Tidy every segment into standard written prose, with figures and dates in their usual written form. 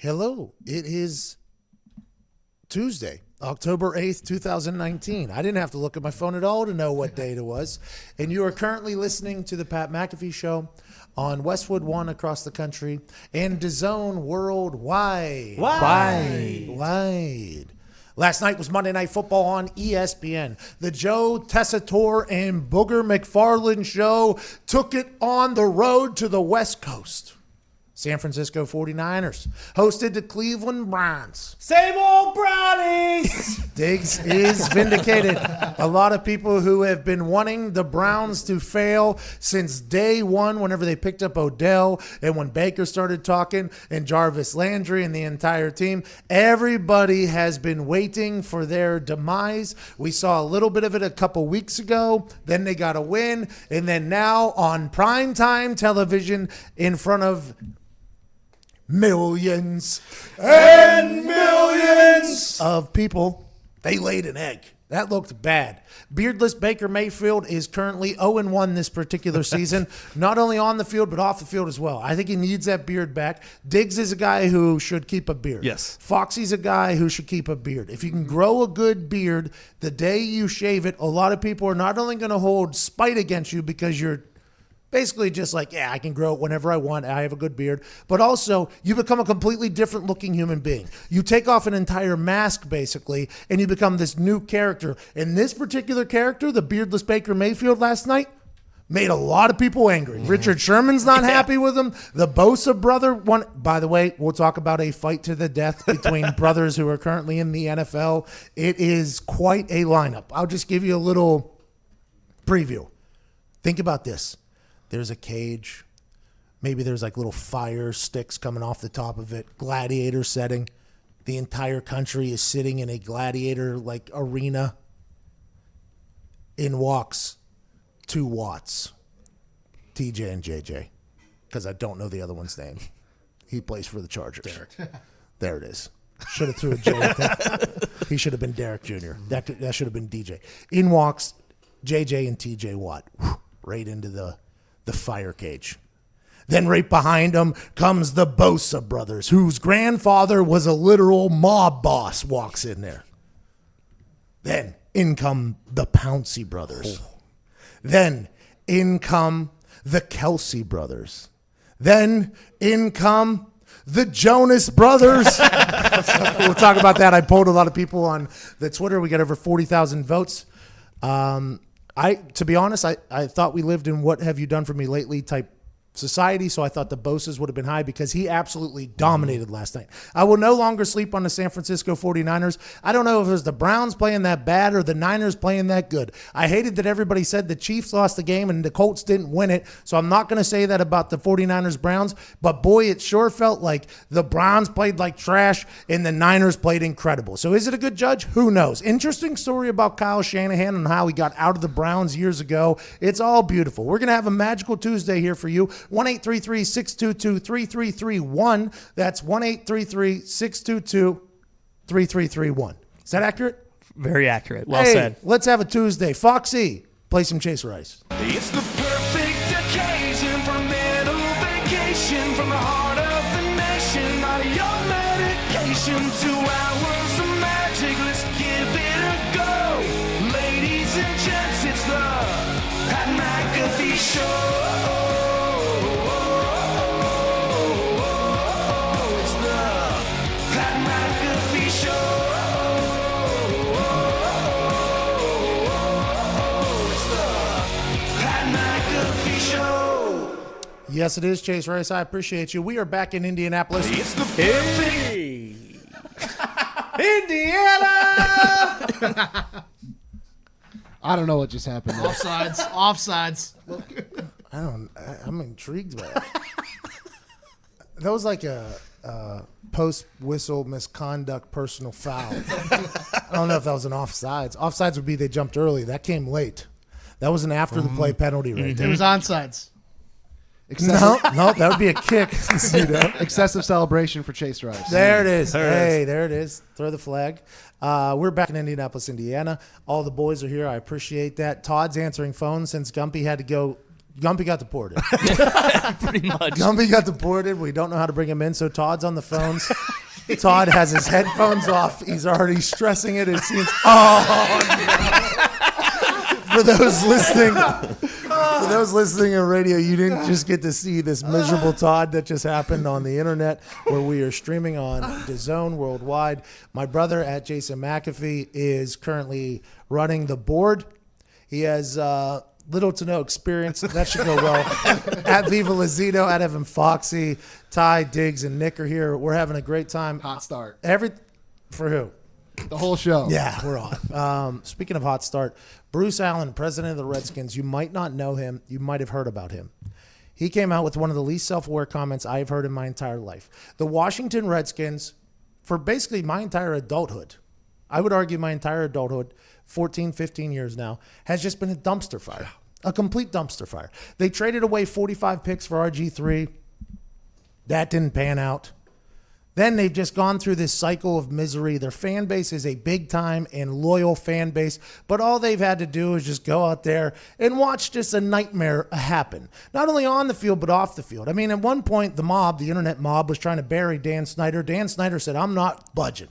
Hello, it is Tuesday, October 8th, 2019. I didn't have to look at my phone at all to know what date it was. And you are currently listening to the Pat McAfee Show on Westwood One across the country and DAZN worldwide. Wide. Last night was Monday Night Football on ESPN. The Joe Tessitore and Booger McFarland show took it on the road to the West Coast. San Francisco 49ers hosted the Cleveland Browns. Same old Brownies! Diggs is vindicated. A lot of people who have been wanting the Browns to fail since day one, whenever they picked up Odell and when Baker started talking and Jarvis Landry and the entire team, everybody has been waiting for their demise. We saw a little bit of it a couple weeks ago. Then they got a win. And then now on primetime television in front of millions and millions of people, they laid an egg. That looked bad. Beardless Baker Mayfield is currently 0-1 this particular season, not only on the field, but off the field as well. I think he needs that beard back. Diggs is a guy who should keep a beard. Yes. Foxy's a guy who should keep a beard. If you can grow a good beard, the day you shave it, a lot of people are not only going to hold spite against you because you're basically just like, yeah, I can grow it whenever I want. I have a good beard. But also, you become a completely different looking human being. You take off an entire mask, basically, and you become this new character. And this particular character, the beardless Baker Mayfield last night, made a lot of people angry. Richard Sherman's not happy with him. The Bosa brother won. By the way, we'll talk about a fight to the death between brothers who are currently in the NFL. It is quite a lineup. I'll just give you a little preview. Think about this. There's a cage. Maybe there's like little fire sticks coming off the top of it. Gladiator setting. The entire country is sitting in a gladiator like arena. In walks 2 Watts. TJ and JJ. Because I don't know the other one's name. He plays for the Chargers. Derek. There it is. Should have threw a J at that. He should have been Derek Jr. That should have been DJ. In walks JJ and TJ Watt. Right into the fire cage. Then right behind them comes the Bosa brothers, whose grandfather was a literal mob boss, walks in there. Then in come the Pouncey brothers. Then in come the Kelsey brothers. Then in come the Jonas brothers. We'll talk about that. I polled a lot of people on the Twitter. We got over 40,000 votes. To be honest, I thought we lived in what have you done for me lately type society, so I thought the Bosas would have been high because he absolutely dominated last night. I will no longer sleep on the San Francisco 49ers. I don't know if it was the Browns playing that bad or the Niners playing that good. I hated that everybody said the Chiefs lost the game and the Colts didn't win it, so I'm not going to say that about the 49ers Browns, but boy, it sure felt like the Browns played like trash and the Niners played incredible. So is it a good judge? Who knows? Interesting story about Kyle Shanahan and how he got out of the Browns years ago. It's all beautiful. We're going to have a magical Tuesday here for you. 1-833-622-3331. That's 1-833-622-3331. Is that accurate? Very accurate. Well said. Let's have a Tuesday. Foxy, play some Chase Rice. It's the perfect occasion for a little vacation from the heart of the nation. Not your medication. 2 hours of magic. Let's give it a go. Ladies and gents, it's the Pat McAfee Show. Yes, it is, Chase Rice. I appreciate you. We are back in Indianapolis. It's the perfect Indiana! I don't know what just happened there. Offsides. I'm intrigued by it. That was like a post-whistle misconduct personal foul. I don't know if that was an offsides. Offsides would be they jumped early. That came late. That was an after-the-play penalty right there. It was onside. No, that would be a kick. Excessive celebration for Chase Rice. There it is. There it is. Throw the flag. We're back in Indianapolis, Indiana. All the boys are here. I appreciate that. Todd's answering phones since Gumpy had to go, Gumpy got deported. Pretty much. Gumpy got deported. We don't know how to bring him in, so Todd's on the phones. Todd has his headphones off. He's already stressing it. It seems. For those listening on radio, you didn't just get to see this miserable Todd that just happened on the internet, where we are streaming on DAZN worldwide. My brother at Jason McAfee is currently running the board. He has little to no experience. That should go well. At Viva Lazito, at Evan Foxy, Ty, Diggs, and Nick are here. We're having a great time. Hot start. For who? The whole show. Yeah, we're on. Speaking of hot start, Bruce Allen, president of the Redskins, you might not know him. You might have heard about him. He came out with one of the least self-aware comments I've heard in my entire life. The Washington Redskins, for basically my entire adulthood, I would argue my entire adulthood, 14, 15 years now, has just been a dumpster fire, a complete dumpster fire. They traded away 45 picks for RG3. That didn't pan out. Then they've just gone through this cycle of misery. Their fan base is a big-time and loyal fan base, but all they've had to do is just go out there and watch just a nightmare happen, not only on the field but off the field. I mean, at one point, the internet mob, was trying to bury Dan Snyder. Dan Snyder said, "I'm not budging,"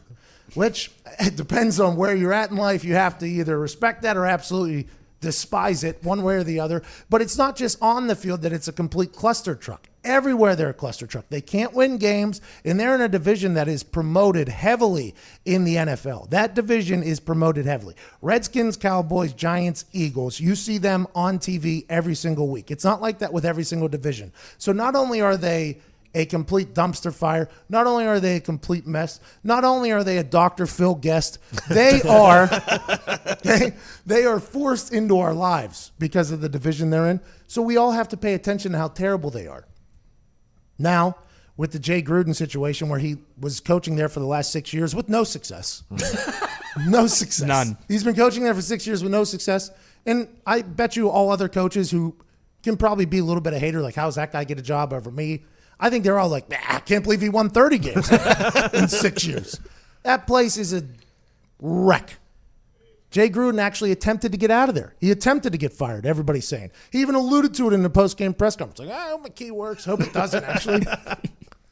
which it depends on where you're at in life. You have to either respect that or absolutely despise it, one way or the other. But it's not just on the field that it's a complete cluster truck. Everywhere they're a cluster truck. They can't win games, and they're in a division that is promoted heavily in the NFL. That division is promoted heavily. Redskins, Cowboys, Giants, Eagles. You see them on TV every single week. It's not like that with every single division. So not only are they a complete dumpster fire, not only are they a complete mess, not only are they a Dr. Phil guest, they are they are forced into our lives because of the division they're in. So we all have to pay attention to how terrible they are. Now, with the Jay Gruden situation, where he was coaching there for the last 6 years with no success. No success. None. He's been coaching there for 6 years with no success. And I bet you all other coaches who can probably be a little bit of hater, like, how's that guy get a job over me? I think they're all like, I can't believe he won 30 games in 6 years. That place is a wreck. Jay Gruden actually attempted to get out of there. He attempted to get fired, everybody's saying. He even alluded to it in the post-game press conference. Like, I hope my key works. Hope it doesn't, actually.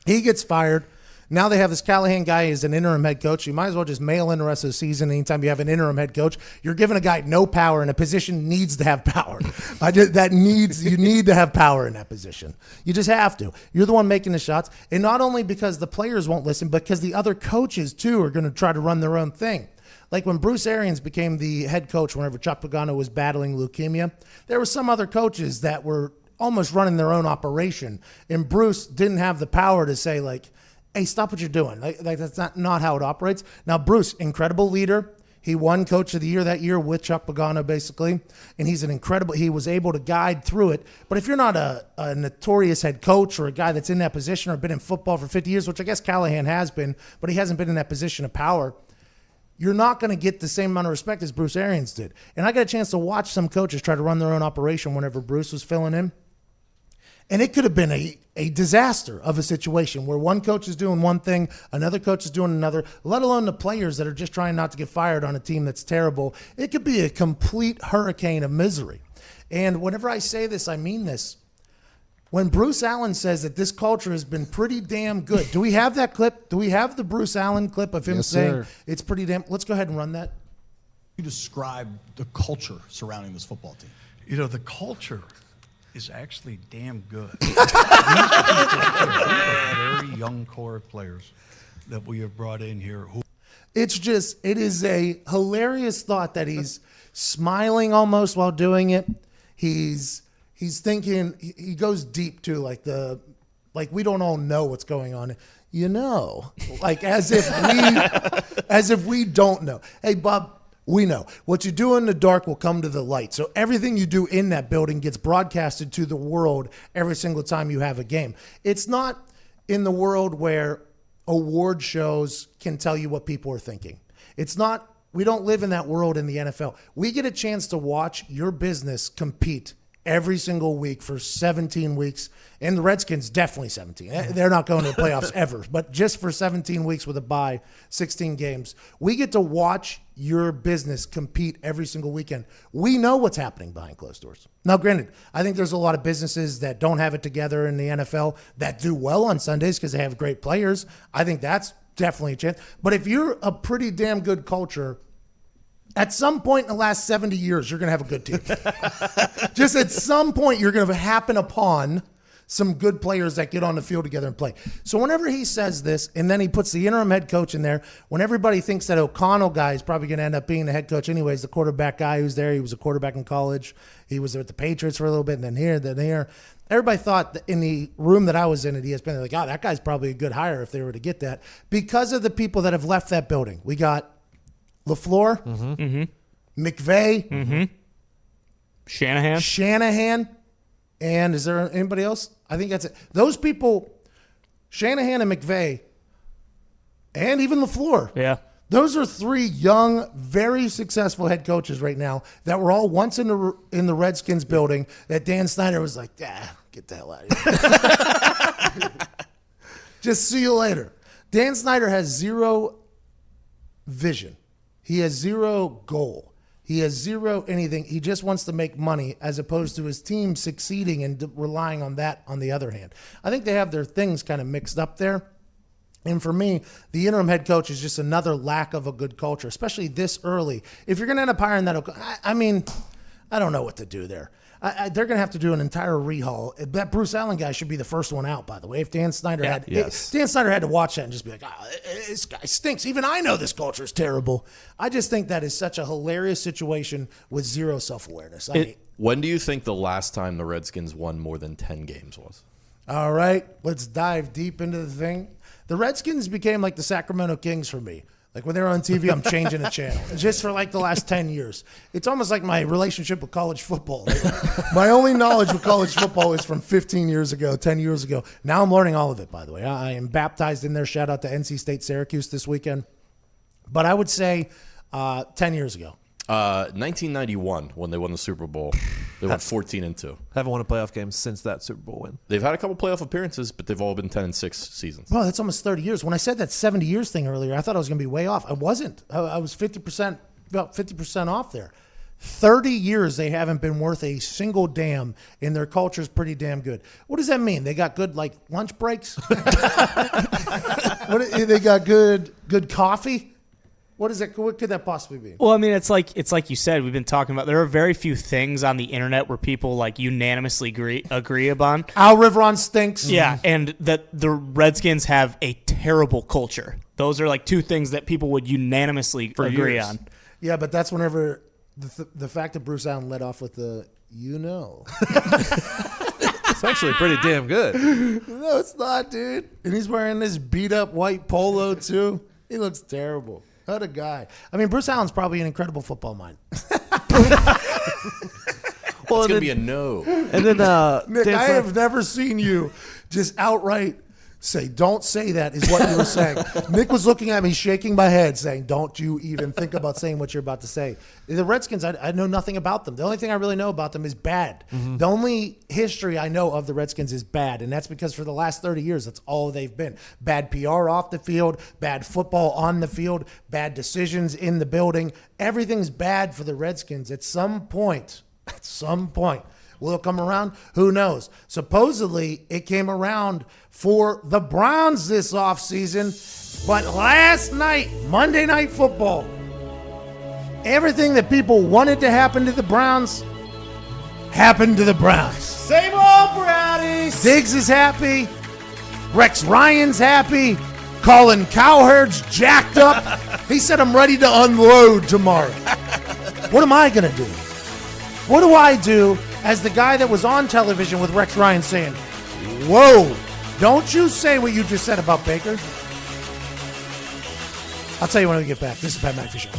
He gets fired. Now they have this Callahan guy as an interim head coach. You might as well just mail in the rest of the season. Anytime you have an interim head coach, you're giving a guy no power, and a position needs to have power. You need to have power in that position. You just have to. You're the one making the shots. And not only because the players won't listen, but because the other coaches, too, are going to try to run their own thing. Like when Bruce Arians became the head coach whenever Chuck Pagano was battling leukemia, there were some other coaches that were almost running their own operation. And Bruce didn't have the power to say, like, hey, stop what you're doing. Like that's not how it operates. Now, Bruce, incredible leader. He won Coach of the Year that year with Chuck Pagano, basically. And he was able to guide through it. But if you're not a notorious head coach or a guy that's in that position or been in football for 50 years, which I guess Callahan has been, but he hasn't been in that position of power, you're not going to get the same amount of respect as Bruce Arians did. And I got a chance to watch some coaches try to run their own operation whenever Bruce was filling in. And it could have been a disaster of a situation where one coach is doing one thing, another coach is doing another, let alone the players that are just trying not to get fired on a team that's terrible. It could be a complete hurricane of misery. And whenever I say this, I mean this. When Bruce Allen says that this culture has been pretty damn good, do we have that clip? Do we have the Bruce Allen clip of him saying it's pretty damn? Let's go ahead and run that. You describe the culture surrounding this football team. You know, the culture is actually damn good. Very young core of players that we have brought in here. It is a hilarious thought that he's smiling almost while doing it. He's thinking, he goes deep too, like we don't all know what's going on. You know, like as if we don't know. Hey, Bob, we know. What you do in the dark will come to the light. So everything you do in that building gets broadcasted to the world every single time you have a game. It's not in the world where award shows can tell you what people are thinking. We don't live in that world in the NFL. We get a chance to watch your business compete every single week for 17 weeks. And the Redskins, definitely 17. They're not going to the playoffs ever. But just for 17 weeks with a bye, 16 games, we get to watch your business compete every single weekend. We know what's happening behind closed doors. Now, granted, I think there's a lot of businesses that don't have it together in the NFL that do well on Sundays because they have great players. I think that's definitely a chance. But if you're a pretty damn good culture, at some point in the last 70 years, you're going to have a good team. Just at some point, you're going to happen upon some good players that get on the field together and play. So whenever he says this, and then he puts the interim head coach in there, when everybody thinks that O'Connell guy is probably going to end up being the head coach anyways, the quarterback guy who's there, he was a quarterback in college. He was with the Patriots for a little bit, and then here. Everybody thought that in the room that I was in at ESPN, they're like, oh, that guy's probably a good hire if they were to get that. Because of the people that have left that building. We got LaFleur, McVay, Shanahan, and is there anybody else? I think that's it. Those people, Shanahan and McVay, and even LaFleur. Yeah. Those are three young, very successful head coaches right now that were all once in the Redskins building that Dan Snyder was like, get the hell out of here. Just see you later. Dan Snyder has zero vision. He has zero goal. He has zero anything. He just wants to make money as opposed to his team succeeding and relying on that on the other hand. I think they have their things kind of mixed up there. And for me, the interim head coach is just another lack of a good culture, especially this early. If you're going to end up hiring that, I mean, I don't know what to do there. They're going to have to do an entire rehaul. That Bruce Allen guy should be the first one out, by the way. If Dan Snyder Dan Snyder had to watch that and just be like, this guy stinks. Even I know this culture is terrible. I just think that is such a hilarious situation with zero self-awareness. When do you think the last time the Redskins won more than 10 games was? All right, let's dive deep into the thing. The Redskins became like the Sacramento Kings for me. Like when they're on TV, I'm changing the channel. Just for like the last 10 years. It's almost like my relationship with college football. Like, my only knowledge of college football is from 15 years ago, 10 years ago. Now I'm learning all of it, by the way. I am baptized in there. Shout out to NC State Syracuse this weekend. But I would say 10 years ago. 1991, when they won the Super Bowl. They went 14-2. Haven't won a playoff game since that Super Bowl win. They've had a couple playoff appearances, but they've all been 10-6 seasons. Bro, that's almost 30 years. When I said that 70 years thing earlier, I thought I was going to be way off. I wasn't. I was about 50% off there. 30 years they haven't been worth a single damn, and their culture's pretty damn good. What does that mean? They got good like lunch breaks? They got good coffee? What is it? What could that possibly be? Well, I mean, it's like you said. We've been talking about. There are very few things on the internet where people like unanimously agree upon. Al Riveron stinks. Yeah, and that the Redskins have a terrible culture. Those are like two things that people would unanimously agree on. Yeah, but that's whenever the fact that Bruce Allen led off with the It's actually pretty damn good. No, it's not, dude. And he's wearing this beat up white polo too. He looks terrible. What a guy. I mean, Bruce Allen's probably an incredible football mind. Well, it's going to be a no. And then Nick, I have never seen you just outright say, don't say that is what you were saying. Nick was looking at me, shaking my head, saying, don't you even think about saying what you're about to say. The Redskins, I know nothing about them. The only thing I really know about them is bad. Mm-hmm. The only history I know of the Redskins is bad, and that's because for the last 30 years, that's all they've been. Bad PR off the field, bad football on the field, bad decisions in the building. Everything's bad for the Redskins at some point. Will it come around? Who knows? Supposedly, it came around for the Browns this offseason, but last night, Monday Night Football, everything that people wanted to happen to the Browns happened to the Browns. Same old Brownies. Diggs is happy. Rex Ryan's happy. Colin Cowherd's jacked up. He said, I'm ready to unload tomorrow. What am I going to do? What do I do as the guy that was on television with Rex Ryan saying, whoa, don't you say what you just said about Baker? I'll tell you when we get back. This is Pat McAfee Show.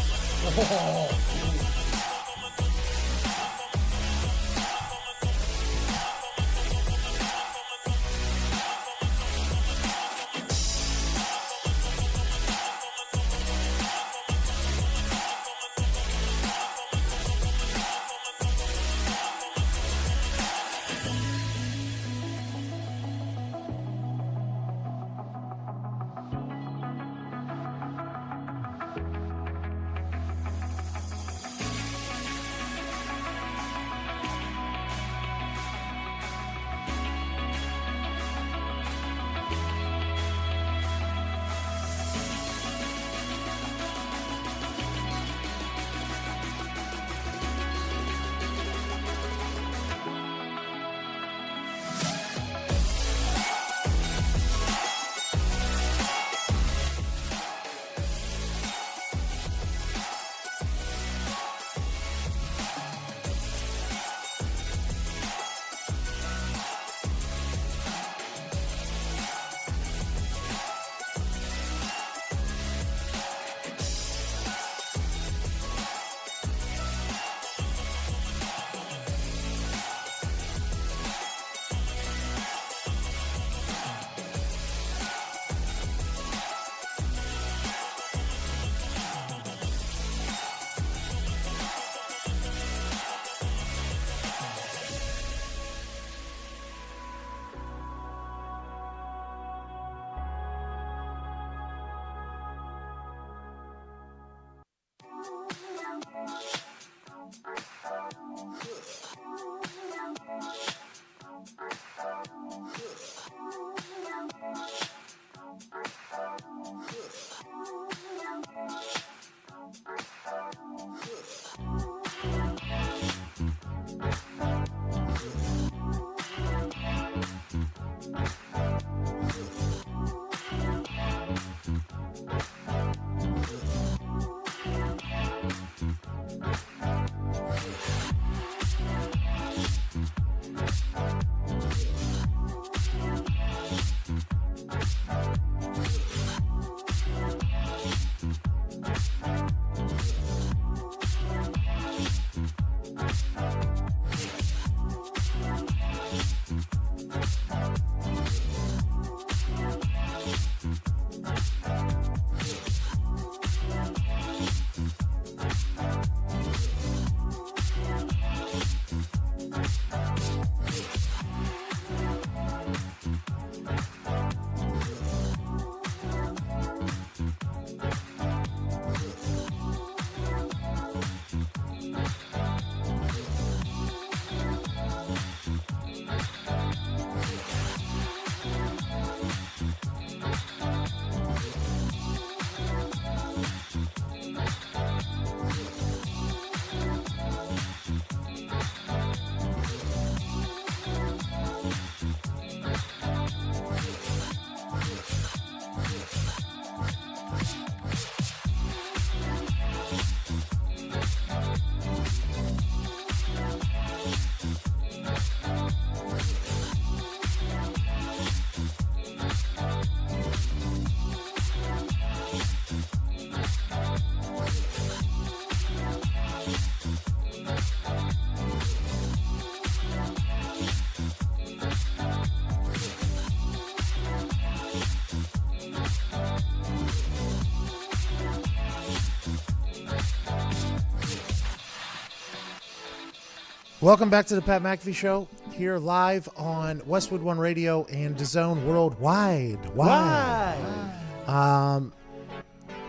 Welcome back to the Pat McAfee Show, here live on Westwood One Radio and DAZN Worldwide.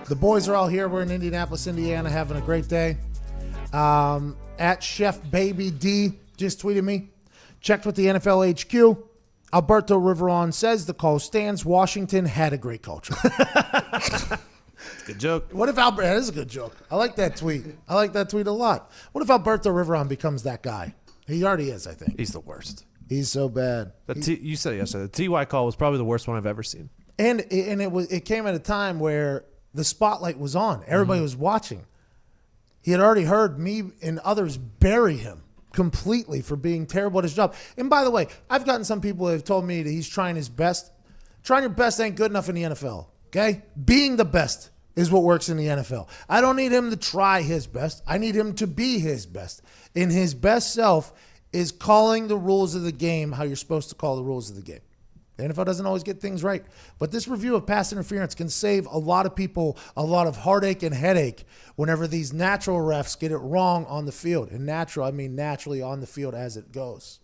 The boys are all here. We're in Indianapolis, Indiana, having a great day. At Chef Baby D just tweeted me. Checked with the NFL HQ. Alberto Riveron says the call stands. Washington had a great culture. Good joke. What if Albert? That is a good joke. I like that tweet. I like that tweet a lot. What if Alberto Riveron becomes that guy? He already is, I think. He's the worst. He's so bad. You said it yesterday. The TY call was probably the worst one I've ever seen. And it came at a time where the spotlight was on. Everybody was watching. He had already heard me and others bury him completely for being terrible at his job. And by the way, I've gotten some people that have told me that he's trying his best. Trying your best ain't good enough in the NFL. Okay? Being the best is what works in the NFL. I don't need him to try his best. I need him to be his best. And his best self is calling the rules of the game how you're supposed to call the rules of the game. The NFL doesn't always get things right. But this review of pass interference can save a lot of people a lot of heartache and headache whenever these natural refs get it wrong on the field. And natural, I mean naturally on the field as it goes.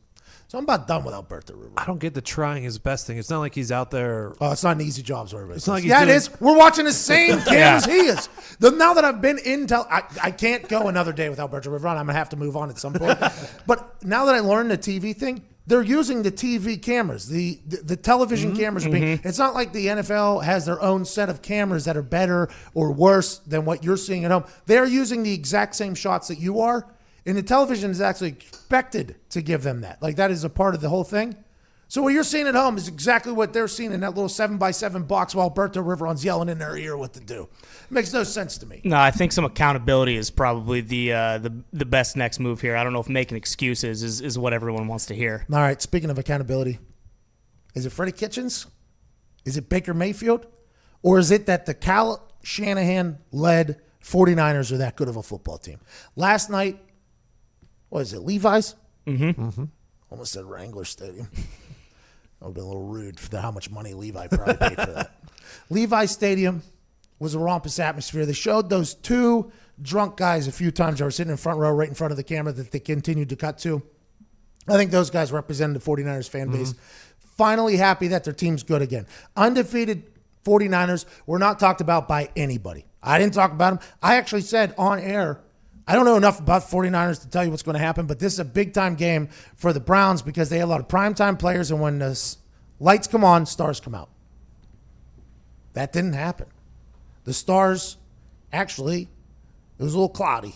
So I'm about done with Alberto Riveron. I don't get the trying his best thing. It's not like he's out there. Oh, it's not an easy job, so everybody. It's not like yeah, he's it is. We're watching the same game Yeah. as he is. Now that I've been in, I can't go another day without Alberto Riveron. I'm gonna have to move on at some point. But now that I learned the TV thing, they're using the TV cameras, the television cameras. Are being. It's not like the NFL has their own set of cameras that are better or worse than what you're seeing at home. They're using the exact same shots that you are. And the television is actually expected to give them that. Like, that is a part of the whole thing. So what you're seeing at home is exactly what they're seeing in that little 7x7 box while Alberto Riveron's yelling in their ear what to do. It makes no sense to me. No, I think some accountability is probably the best next move here. I don't know if making excuses is what everyone wants to hear. All right, speaking of accountability, is it Freddie Kitchens? Is it Baker Mayfield? Or is it that the Cal Shanahan-led 49ers are that good of a football team? Last night, what is it, Levi's? Almost said Wrangler Stadium. That would have been a little rude for how much money Levi probably paid for that. Levi Stadium was a raucous atmosphere. They showed those two drunk guys a few times that were sitting in front row right in front of the camera that they continued to cut to. I think those guys represented the 49ers fan base. Finally happy that their team's good again. Undefeated 49ers were not talked about by anybody. I didn't talk about them. I actually said on air, I don't know enough about 49ers to tell you what's going to happen, but this is a big-time game for the Browns because they have a lot of prime-time players, and when the lights come on, stars come out. That didn't happen. The stars, actually, it was a little cloudy.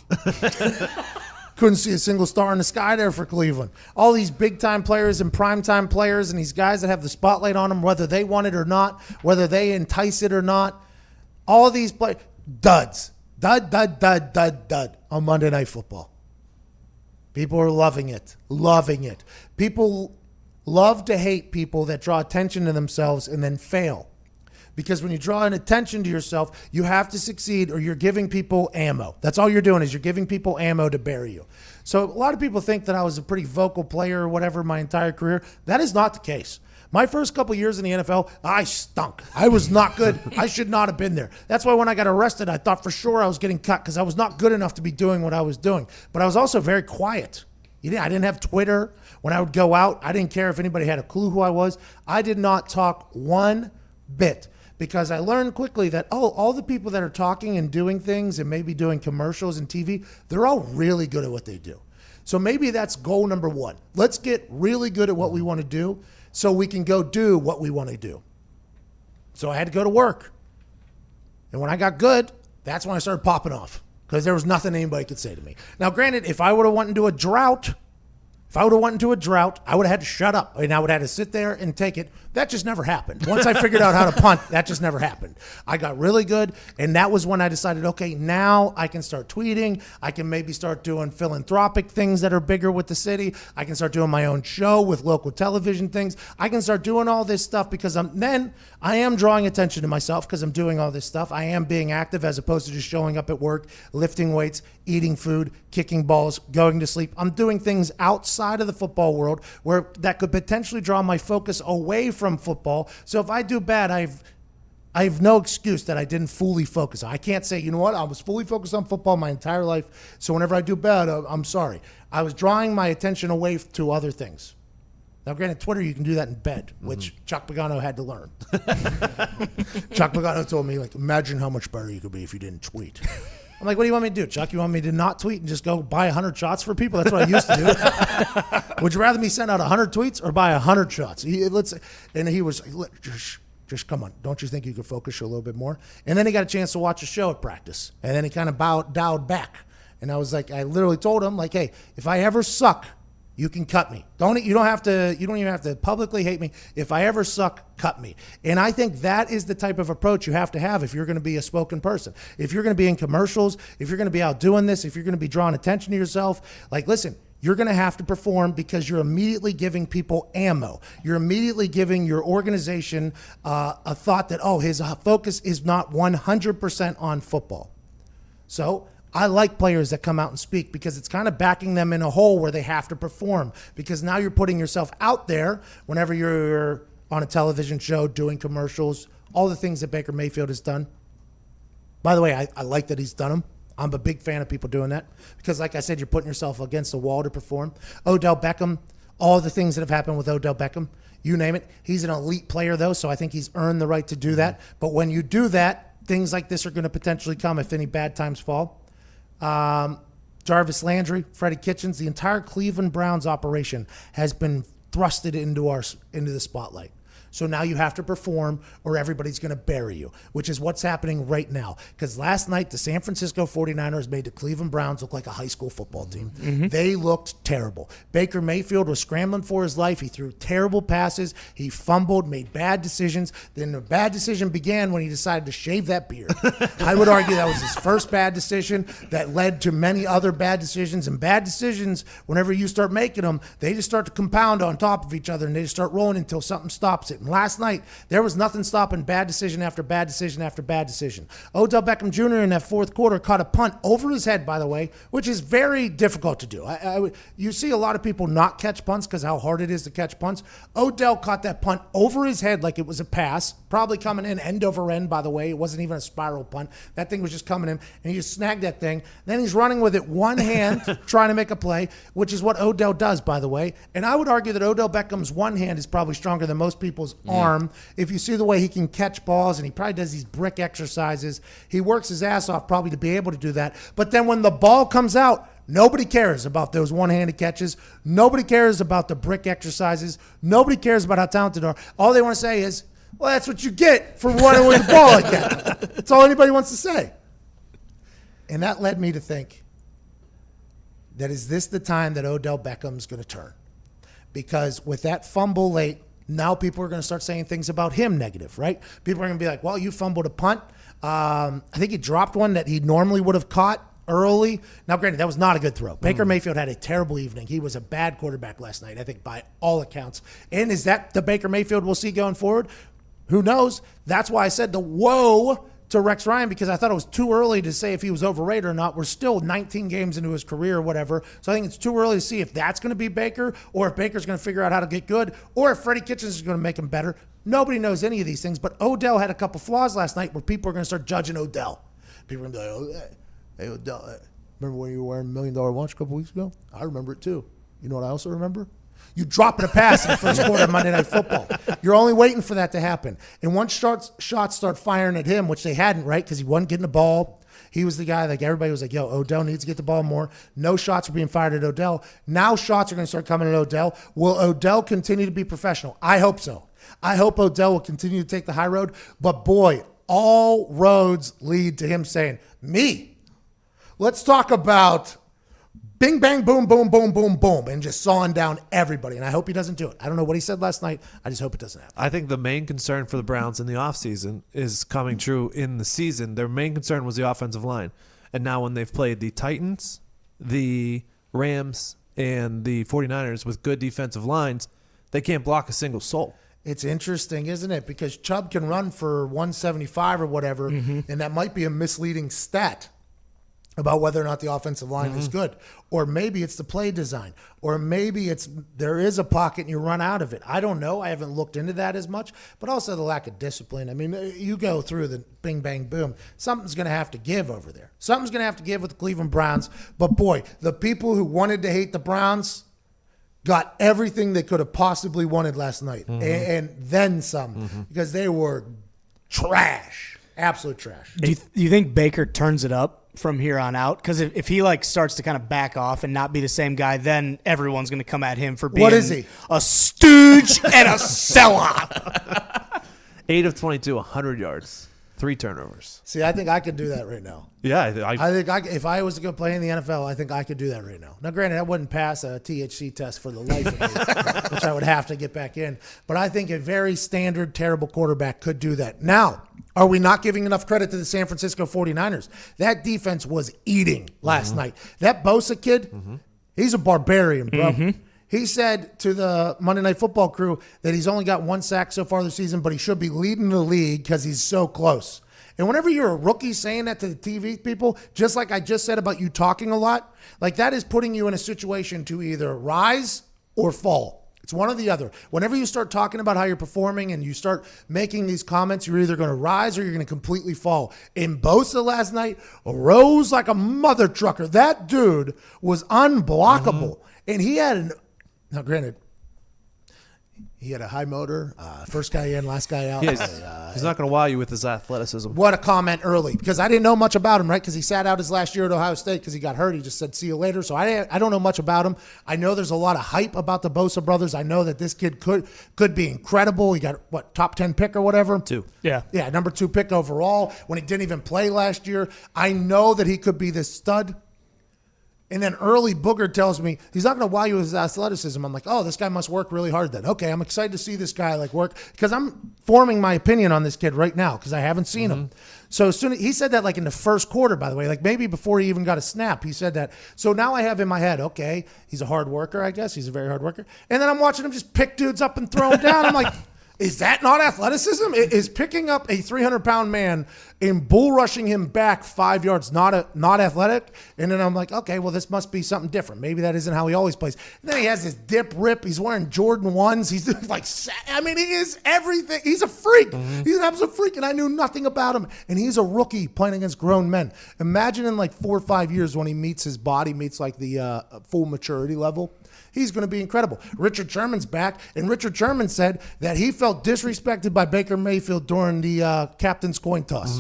Couldn't see a single star in the sky there for Cleveland. All these big-time players and prime-time players and these guys that have the spotlight on them, whether they want it or not, whether they entice it or not, all these players, duds. Dud on Monday Night Football. People are loving it. Loving it. People love to hate people that draw attention to themselves and then fail. Because when you draw an attention to yourself, you have to succeed or you're giving people ammo. That's all you're doing is you're giving people ammo to bury you. So a lot of people think that I was a pretty vocal player or whatever my entire career. That is not the case. My first couple years in the NFL, I stunk. I was not good. I should not have been there. That's why when I got arrested, I thought for sure I was getting cut because I was not good enough to be doing what I was doing. But I was also very quiet. I didn't have Twitter. When I would go out, I didn't care if anybody had a clue who I was. I did not talk one bit because I learned quickly that, all the people that are talking and doing things and maybe doing commercials and TV, they're all really good at what they do. So maybe that's goal number one. Let's get really good at what we want to do so we can go do what we want to do. So I had to go to work. And when I got good, that's when I started popping off because there was nothing anybody could say to me. Now, granted, if I would have went into a drought, I would have had to shut up. And I would have had to sit there and take it. That just never happened. Once I figured out how to punt, that just never happened. I got really good, and that was when I decided, okay, now I can start tweeting. I can maybe start doing philanthropic things that are bigger with the city. I can start doing my own show with local television things. I can start doing all this stuff because I am drawing attention to myself because I'm doing all this stuff. I am being active as opposed to just showing up at work, lifting weights, eating food, kicking balls, going to sleep. I'm doing things outside of the football world where that could potentially draw my focus away from football. So if I do bad, I've I have no excuse that I didn't fully focus. I can't say, you know what, I was fully focused on football my entire life, so whenever I do bad, I'm sorry. I was drawing my attention away to other things. Now, granted, Twitter, you can do that in bed, which Chuck Pagano had to learn. Chuck Pagano told me, like, imagine how much better you could be if you didn't tweet. I'm like, what do you want me to do, Chuck? You want me to not tweet and just go buy 100 shots for people? That's what I used to do. Would you rather me send out 100 tweets or buy 100 shots? And he was like, just come on. Don't you think you could focus a little bit more? And then he got a chance to watch a show at practice. And then he kind of dialed back. And I was like, I literally told him, like, hey, if I ever suck, you can cut me. You don't even have to publicly hate me. If I ever suck, cut me. And I think that is the type of approach you have to have if you're going to be a spoken person. If you're going to be in commercials, if you're going to be out doing this, if you're going to be drawing attention to yourself, like, listen, you're going to have to perform because you're immediately giving people ammo. You're immediately giving your organization a thought that, oh, his focus is not 100% on football. So I like players that come out and speak because it's kind of backing them in a hole where they have to perform, because now you're putting yourself out there whenever you're on a television show, doing commercials, all the things that Baker Mayfield has done. By the way, I like that he's done them. I'm a big fan of people doing that because, like I said, you're putting yourself against the wall to perform. Odell Beckham, all the things that have happened with Odell Beckham, you name it. He's an elite player, though, so I think he's earned the right to do that. But when you do that, things like this are going to potentially come if any bad times fall. Jarvis Landry, Freddie Kitchens, the entire Cleveland Browns operation has been thrusted into the spotlight. So now you have to perform or everybody's going to bury you, which is what's happening right now. Because last night, the San Francisco 49ers made the Cleveland Browns look like a high school football team. They looked terrible. Baker Mayfield was scrambling for his life. He threw terrible passes. He fumbled, made bad decisions. Then the bad decision began when he decided to shave that beard. I would argue that was his first bad decision that led to many other bad decisions. And bad decisions, whenever you start making them, they just start to compound on top of each other and they just start rolling until something stops it. And last night, there was nothing stopping bad decision after bad decision after bad decision. Odell Beckham Jr. in that fourth quarter caught a punt over his head, by the way, which is very difficult to do. You see a lot of people not catch punts because how hard it is to catch punts. Odell caught that punt over his head like it was a pass, probably coming in end over end, by the way. It wasn't even a spiral punt. That thing was just coming in, and he just snagged that thing. Then he's running with it one hand, trying to make a play, which is what Odell does, by the way. And I would argue that Odell Beckham's one hand is probably stronger than most people's arm. If you see the way he can catch balls, and he probably does these brick exercises, he works his ass off probably to be able to do that. But then when the ball comes out, nobody cares about those one-handed catches. Nobody cares about the brick exercises. Nobody cares about how talented they are. All they want to say is, well, that's what you get for running with the ball like that. That's all anybody wants to say. And that led me to think, that is this the time that Odell Beckham's going to turn? Because with that fumble late, now people are going to start saying things about him negative, right? People are going to be like, well, you fumbled a punt. I think he dropped one that he normally would have caught early. Now, granted, that was not a good throw. Baker Mayfield had a terrible evening. He was a bad quarterback last night, I think, by all accounts. And is that the Baker Mayfield we'll see going forward? Who knows? That's why I said the whoa to Rex Ryan, because I thought it was too early to say if he was overrated or not. We're still 19 games into his career or whatever. So I think it's too early to see if that's going to be Baker or if Baker's going to figure out how to get good or if Freddie Kitchens is going to make him better. Nobody knows any of these things, but Odell had a couple flaws last night where people are going to start judging Odell. People are going to be like, hey, Odell, remember when you were wearing $1 Million Watch a couple weeks ago? I remember it too. You know what I also remember? You dropping a pass in the first quarter of Monday Night Football. You're only waiting for that to happen. And once shots start firing at him, which they hadn't, right, because he wasn't getting the ball. He was the guy, like everybody was like, yo, Odell needs to get the ball more. No shots are being fired at Odell. Now shots are going to start coming at Odell. Will Odell continue to be professional? I hope so. I hope Odell will continue to take the high road. But boy, all roads lead to him saying, me. Let's talk about bing, bang, boom, boom, boom, boom, boom, and just sawing down everybody. And I hope he doesn't do it. I don't know what he said last night. I just hope it doesn't happen. I think the main concern for the Browns in the offseason is coming true in the season. Their main concern was the offensive line. And now when they've played the Titans, the Rams, and the 49ers with good defensive lines, they can't block a single soul. It's interesting, isn't it? Because Chubb can run for 175 or whatever, and that might be a misleading stat. about whether or not the offensive line is good, or maybe it's the play design, or maybe there is a pocket and you run out of it. I don't know. I haven't looked into that as much, but also the lack of discipline. I mean, you go through the bing, bang, boom. Something's going to have to give over there. Something's going to have to give with the Cleveland Browns. But boy, the people who wanted to hate the Browns got everything they could have possibly wanted last night, and then some, because they were trash, absolute trash. Do you think Baker turns it up from here on out? Because if he starts to kind of back off and not be the same guy, then everyone's going to come at him for being What is he? A stooge and a sellout. 8 of 22, 100 yards, 3 turnovers. See, I think I could do that right now. Yeah, I think if I was to go play in the NFL, I think I could do that right now. Now, granted, I wouldn't pass a THC test for the life of me, which I would have to get back in. But I think a very standard, terrible quarterback could do that. Now, are we not giving enough credit to the San Francisco 49ers? That defense was eating last night. That Bosa kid, he's a barbarian, bro. He said to the Monday Night Football crew that he's only got 1 sack so far this season, but he should be leading the league because he's so close. And whenever you're a rookie saying that to the TV people, just like I just said about you talking a lot, like that is putting you in a situation to either rise or fall. It's one or the other. Whenever you start talking about how you're performing and you start making these comments, you're either going to rise or you're going to completely fall. And Bosa last night rose like a mother trucker. That dude was unblockable. And he had now granted, he had a high motor, first guy in, last guy out. He's not going to wow you with his athleticism. What a comment early, because I didn't know much about him, right? Because he sat out his last year at Ohio State because he got hurt. He just said, see you later. So I don't know much about him. I know there's a lot of hype about the Bosa brothers. I know that this kid could be incredible. He got, top 10 pick or whatever? 2. Yeah. Yeah, number 2 pick overall when he didn't even play last year. I know that he could be this stud. And then early Booger tells me he's not going to wow you with his athleticism. I'm like, oh, this guy must work really hard then. Okay, I'm excited to see this guy work because I'm forming my opinion on this kid right now because I haven't seen him. So as soon as he said that in the first quarter, by the way, maybe before he even got a snap, he said that. So now I have in my head, okay, he's a hard worker, I guess. He's a very hard worker. And then I'm watching him just pick dudes up and throw them down. I'm like, is that not athleticism? Is picking up a 300-pound man and bull rushing him back 5 yards not athletic? And then I'm like, okay, well, this must be something different. Maybe that isn't how he always plays. And then he has his dip rip. He's wearing Jordan 1s. He's he is everything. He's a freak. He's an absolute freak, and I knew nothing about him. And he's a rookie playing against grown men. Imagine in 4 or 5 years when his body meets the full maturity level. He's going to be incredible. Richard Sherman's back, and Richard Sherman said that he felt disrespected by Baker Mayfield during the captain's coin toss.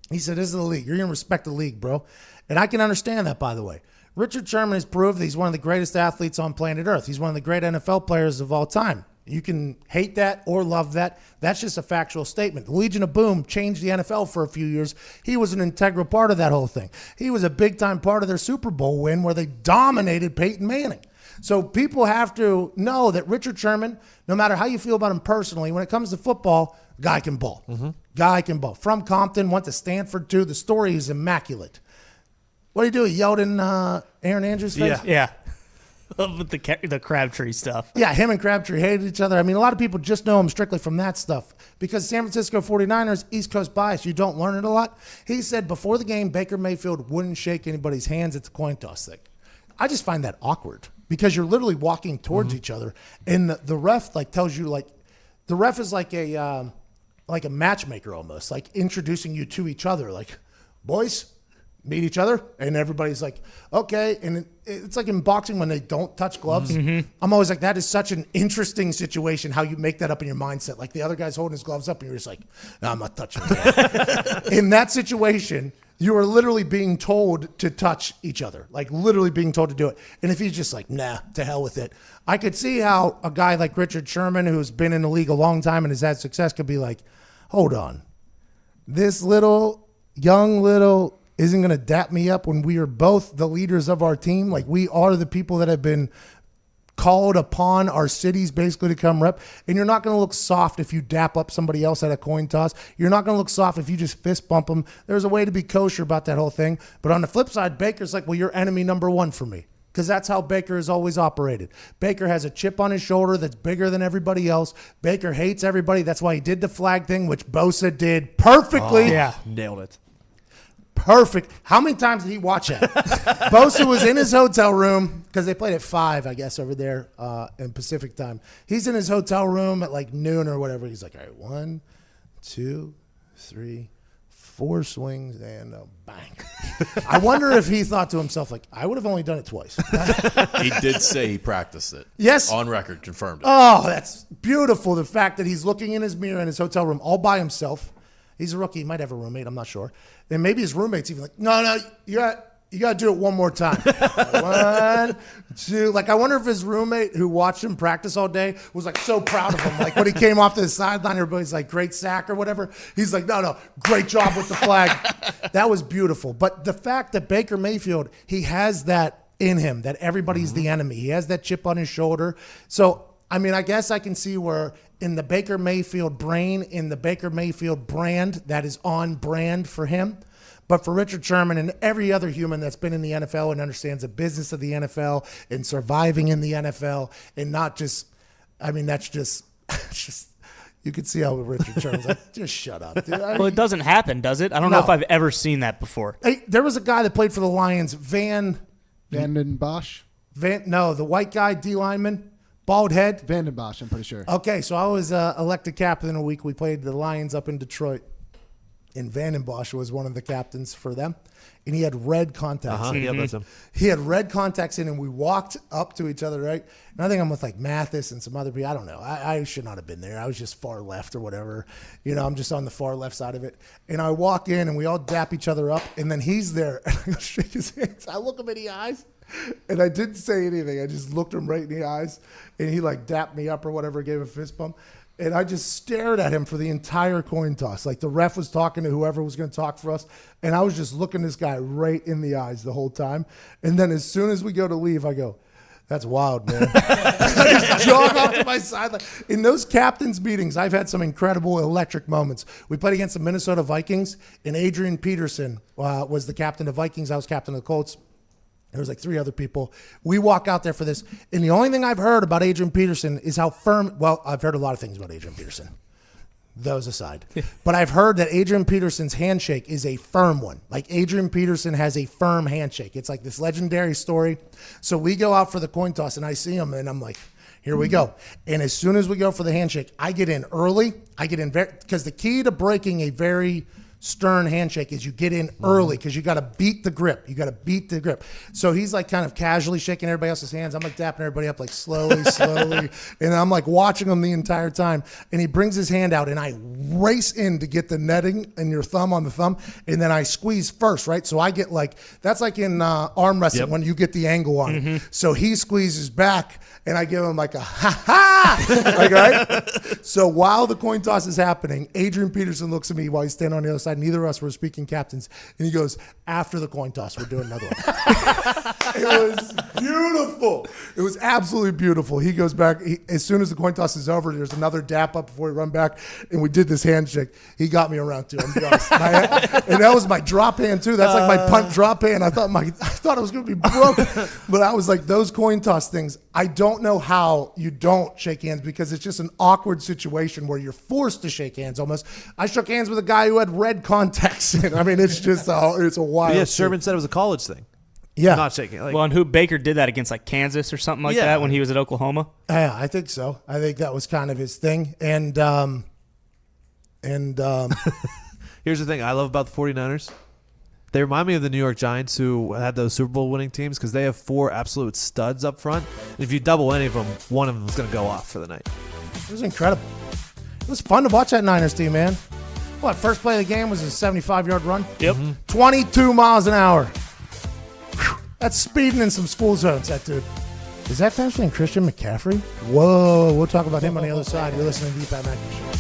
He said, this is the league. You're going to respect the league, bro. And I can understand that, by the way. Richard Sherman has proved that he's one of the greatest athletes on planet Earth. He's one of the great NFL players of all time. You can hate that or love that. That's just a factual statement. The Legion of Boom changed the NFL for a few years. He was an integral part of that whole thing. He was a big-time part of their Super Bowl win where they dominated Peyton Manning. So people have to know that Richard Sherman, no matter how you feel about him personally, when it comes to football, guy can ball. Guy can ball. From Compton, went to Stanford too. The story is immaculate. What did he do? He yelled in Aaron Andrews' face? Yeah. With the Crabtree stuff. Yeah, him and Crabtree hated each other. I mean, a lot of people just know him strictly from that stuff because San Francisco 49ers, East Coast bias, you don't learn it a lot. He said before the game, Baker Mayfield wouldn't shake anybody's hands at the coin toss thing. I just find that awkward. Because you're literally walking towards each other, and the ref tells you the ref is like a matchmaker almost, introducing you to each other, boys meet each other, and everybody's like, okay, and it's like in boxing when they don't touch gloves. I'm always like, that is such an interesting situation how you make that up in your mindset. Like the other guy's holding his gloves up, and you're just like, no, I'm not touching that. In that situation, you are literally being told to touch each other, literally being told to do it. And if he's just nah, to hell with it. I could see how a guy like Richard Sherman, who's been in the league a long time and has had success, could be like, hold on. This young little isn't going to dap me up when we are both the leaders of our team. We are the people that have been called upon our cities basically to come rep. And you're not going to look soft if you dap up somebody else at a coin toss. You're not going to look soft if you just fist bump them. There's a way to be kosher about that whole thing. But on the flip side, Baker's well, you're enemy number 1 for me. Because that's how Baker has always operated. Baker has a chip on his shoulder that's bigger than everybody else. Baker hates everybody. That's why he did the flag thing, which Bosa did perfectly. Yeah. Nailed it. perfect. How many times did he watch that? Bosa was in his hotel room because they played at 5, I guess, over there in Pacific time. He's in his hotel room at like noon or whatever. He's like, all right, 1, 2, 3, 4 swings and a bang. I wonder if he thought to himself, like, I would have only done it twice. He did say he practiced it. Yes. On record, confirmed it. Oh, that's beautiful. The fact that he's looking in his mirror in his hotel room all by himself. He's a rookie. He might have a roommate. I'm not sure. And maybe his roommate's even like, no, you got to do it one more time. 1, 2. Like, I wonder if his roommate who watched him practice all day was like so proud of him. Like when he came off to the sideline, everybody's like, great sack or whatever. He's like, no, great job with the flag. That was beautiful. But the fact that Baker Mayfield, he has that in him, that everybody's the enemy. He has that chip on his shoulder. So, I mean, I guess I can see where in the Baker Mayfield brain, in the Baker Mayfield brand, that is on brand for him. But for Richard Sherman and every other human that's been in the NFL and understands the business of the NFL and surviving in the NFL and not just, I mean, that's just, you could see how Richard Sherman's like, just shut up, dude. Well, it doesn't happen, does it? I don't know if I've ever seen that before. Hey, there was a guy that played for the Lions, Vanden Bosch? the white guy, D lineman. Bald head. Vanden Bosch, I'm pretty sure. Okay, so I was elected captain a week. We played the Lions up in Detroit. And Vanden Bosch was one of the captains for them. And he had red contacts in. Yeah, that's him. He had red contacts in, and we walked up to each other, right? And I think I'm with like Mathis and some other people. I don't know. I should not have been there. I was just far left or whatever. You know, I'm just on the far left side of it. And I walk in, and we all dap each other up. And then he's there, and I go shake his hands. I look him in the eyes. And I didn't say anything. I just looked him right in the eyes, and he like dapped me up or whatever, gave a fist bump. And I just stared at him for the entire coin toss. Like the ref was talking to whoever was going to talk for us, and I was just looking this guy right in the eyes the whole time. And then as soon as we go to leave, I go, that's wild, man. I just jog off to my sideline. In those captains' meetings, I've had some incredible electric moments. We played against the Minnesota Vikings, and Adrian Peterson was the captain of Vikings. I was captain of the Colts. There was like 3 other people. We walk out there for this. And the only thing I've heard about Adrian Peterson is how firm – well, I've heard a lot of things about Adrian Peterson. Those aside. But I've heard that Adrian Peterson's handshake is a firm one. Like Adrian Peterson has a firm handshake. It's like this legendary story. So we go out for the coin toss, and I see him, and I'm like, here we go. And as soon as we go for the handshake, I get in early. I get in because the key to breaking a very – stern handshake is you get in early because you got to beat the grip. You got to beat the grip. So he's like kind of casually shaking everybody else's hands. I'm like dapping everybody up like slowly. And I'm like watching him the entire time. And he brings his hand out and I race in to get the netting and your thumb on the thumb. And then I squeeze first, right? So I get like, that's like in arm wrestling when you get the angle on it. So he squeezes back and I give him like a ha-ha. Like, right? So while the coin toss is happening, Adrian Peterson looks at me while he's standing on the other side. Neither of us were speaking captains. And he goes, after the coin toss, we're doing another one. It was beautiful. It was absolutely beautiful. He goes back. As soon as the coin toss is over, there's another dap up before we run back. And we did this handshake. He got me around too. I'm be honest. And that was my drop hand too. That's like my punt drop hand. I thought it was going to be broken. But I was like, those coin toss things, I don't know how you don't shake hands because it's just an awkward situation where you're forced to shake hands almost. I shook hands with a guy who had red contacts in. I mean, it's just it's a wild Yeah, Sherman said it was a college thing. Yeah. Not shaking. Like, Well, and who Baker did that against like Kansas or something like that when he was at Oklahoma? Yeah, I think so. I think that was kind of his thing. And here's the thing I love about the 49ers. They remind me of the New York Giants who had those Super Bowl winning teams because they have 4 absolute studs up front. And if you double any of them, one of them is going to go off for the night. it was incredible. It was fun to watch that Niners team, man. What, first play of the game was a 75-yard run? Yep. 22 miles an hour. Whew. That's speeding in some school zones, that dude. Is that faster than Christian McCaffrey? Whoa, we'll talk about him on the other side. You're listening to Deep Pat McAfee Show.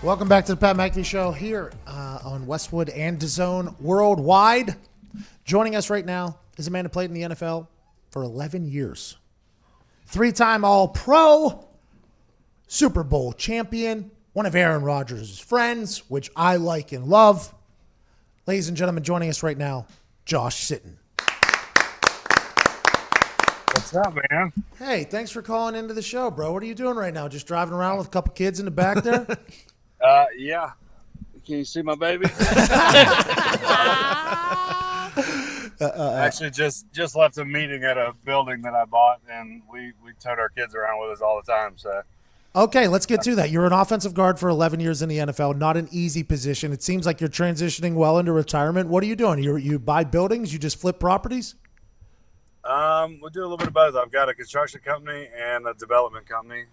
Welcome back to the Pat McAfee Show here on Westwood and DAZN Worldwide. Joining us right now is a man who played in the NFL for 11 years. 3-time All-Pro, Super Bowl champion, one of Aaron Rodgers' friends, which I like and love. Ladies and gentlemen, joining us right now, Josh Sitton. What's up, man? Hey, thanks for calling into the show, bro. What are you doing right now? Just driving around with a couple kids in the back there? Yeah. Can you see my baby? Actually, just left a meeting at a building that I bought, and we tote our kids around with us all the time. So, okay, let's get to that. You're an offensive guard for 11 years in the NFL. Not an easy position. It seems like you're transitioning well into retirement. What are you doing? You buy buildings? You just flip properties? we do a little bit of both. I've got a construction company and a development company.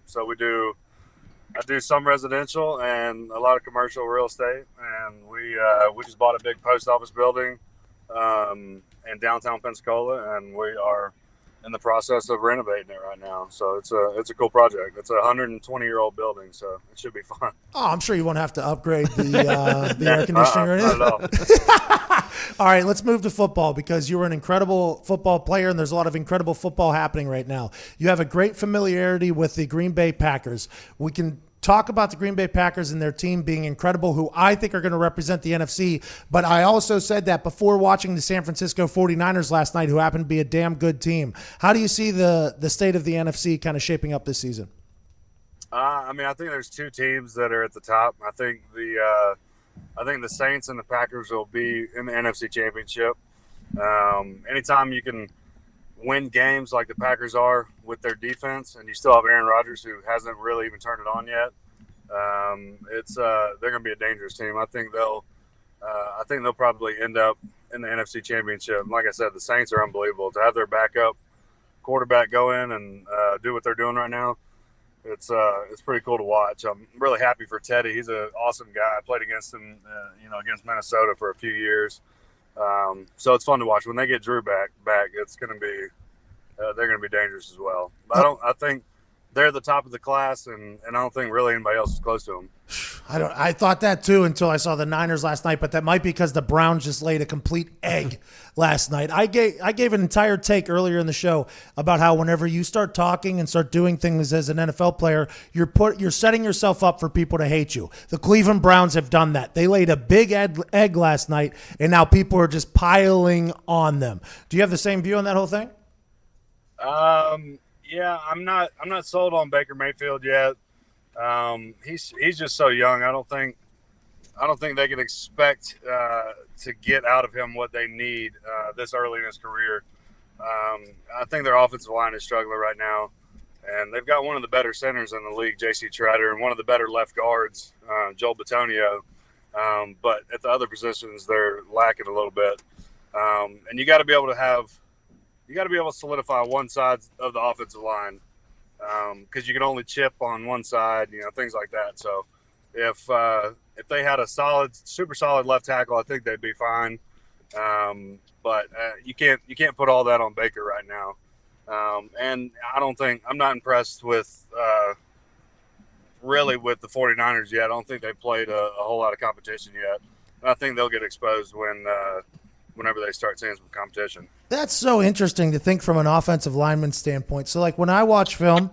So I do some residential and a lot of commercial real estate. And we just bought a big post office building in downtown Pensacola, and we are in the process of renovating it right now. So it's a cool project. It's a 120-year-old building, so it should be fun. Oh, I'm sure you won't have to upgrade the air conditioning or anything. Not at all. All right, let's move to football because you were an incredible football player, and there's a lot of incredible football happening right now. You have a great familiarity with the Green Bay Packers. We can talk about the Green Bay Packers and their team being incredible, who I think are going to represent the NFC. But I also said that before watching the San Francisco 49ers last night, who happened to be a damn good team. How do you see the state of the NFC kind of shaping up this season? I think there's two teams that are at the top. I think the Saints and the Packers will be in the NFC Championship. Anytime you can win games like the Packers are with their defense, and you still have Aaron Rodgers, who hasn't really even turned it on yet, they're going to be a dangerous team. I think they'll probably end up in the NFC Championship. Like I said, the Saints are unbelievable. To have their backup quarterback go in and do what they're doing right now, it's pretty cool to watch. I'm really happy for Teddy. He's an awesome guy. I played against him, against Minnesota for a few years. So it's fun to watch. When they get Drew back, it's going to be they're going to be dangerous as well. But I think they're the top of the class, and I don't think really anybody else is close to them. I thought that too until I saw the Niners last night, but that might be because the Browns just laid a complete egg last night. I gave an entire take earlier in the show about how whenever you start talking and start doing things as an NFL player, you're setting yourself up for people to hate you. The Cleveland Browns have done that. They laid a big egg last night, and now people are just piling on them. Do you have the same view on that whole thing? Yeah, I'm not sold on Baker Mayfield yet. He's just so young. I don't think they can expect to get out of him what they need this early in his career. I think their offensive line is struggling right now, and they've got one of the better centers in the league, J.C. Treader, and one of the better left guards, Joel Bitonio. But at the other positions, they're lacking a little bit. And you got to be able to solidify one side of the offensive line. Because you can only chip on one side, things like that. So if they had a super solid left tackle, I think they'd be fine. But you can't put all that on Baker right now. And I'm not impressed with really with the 49ers yet. I don't think they played a whole lot of competition yet. I think they'll get exposed whenever they start seeing some competition. That's so interesting to think from an offensive lineman standpoint. So, like, when I watch film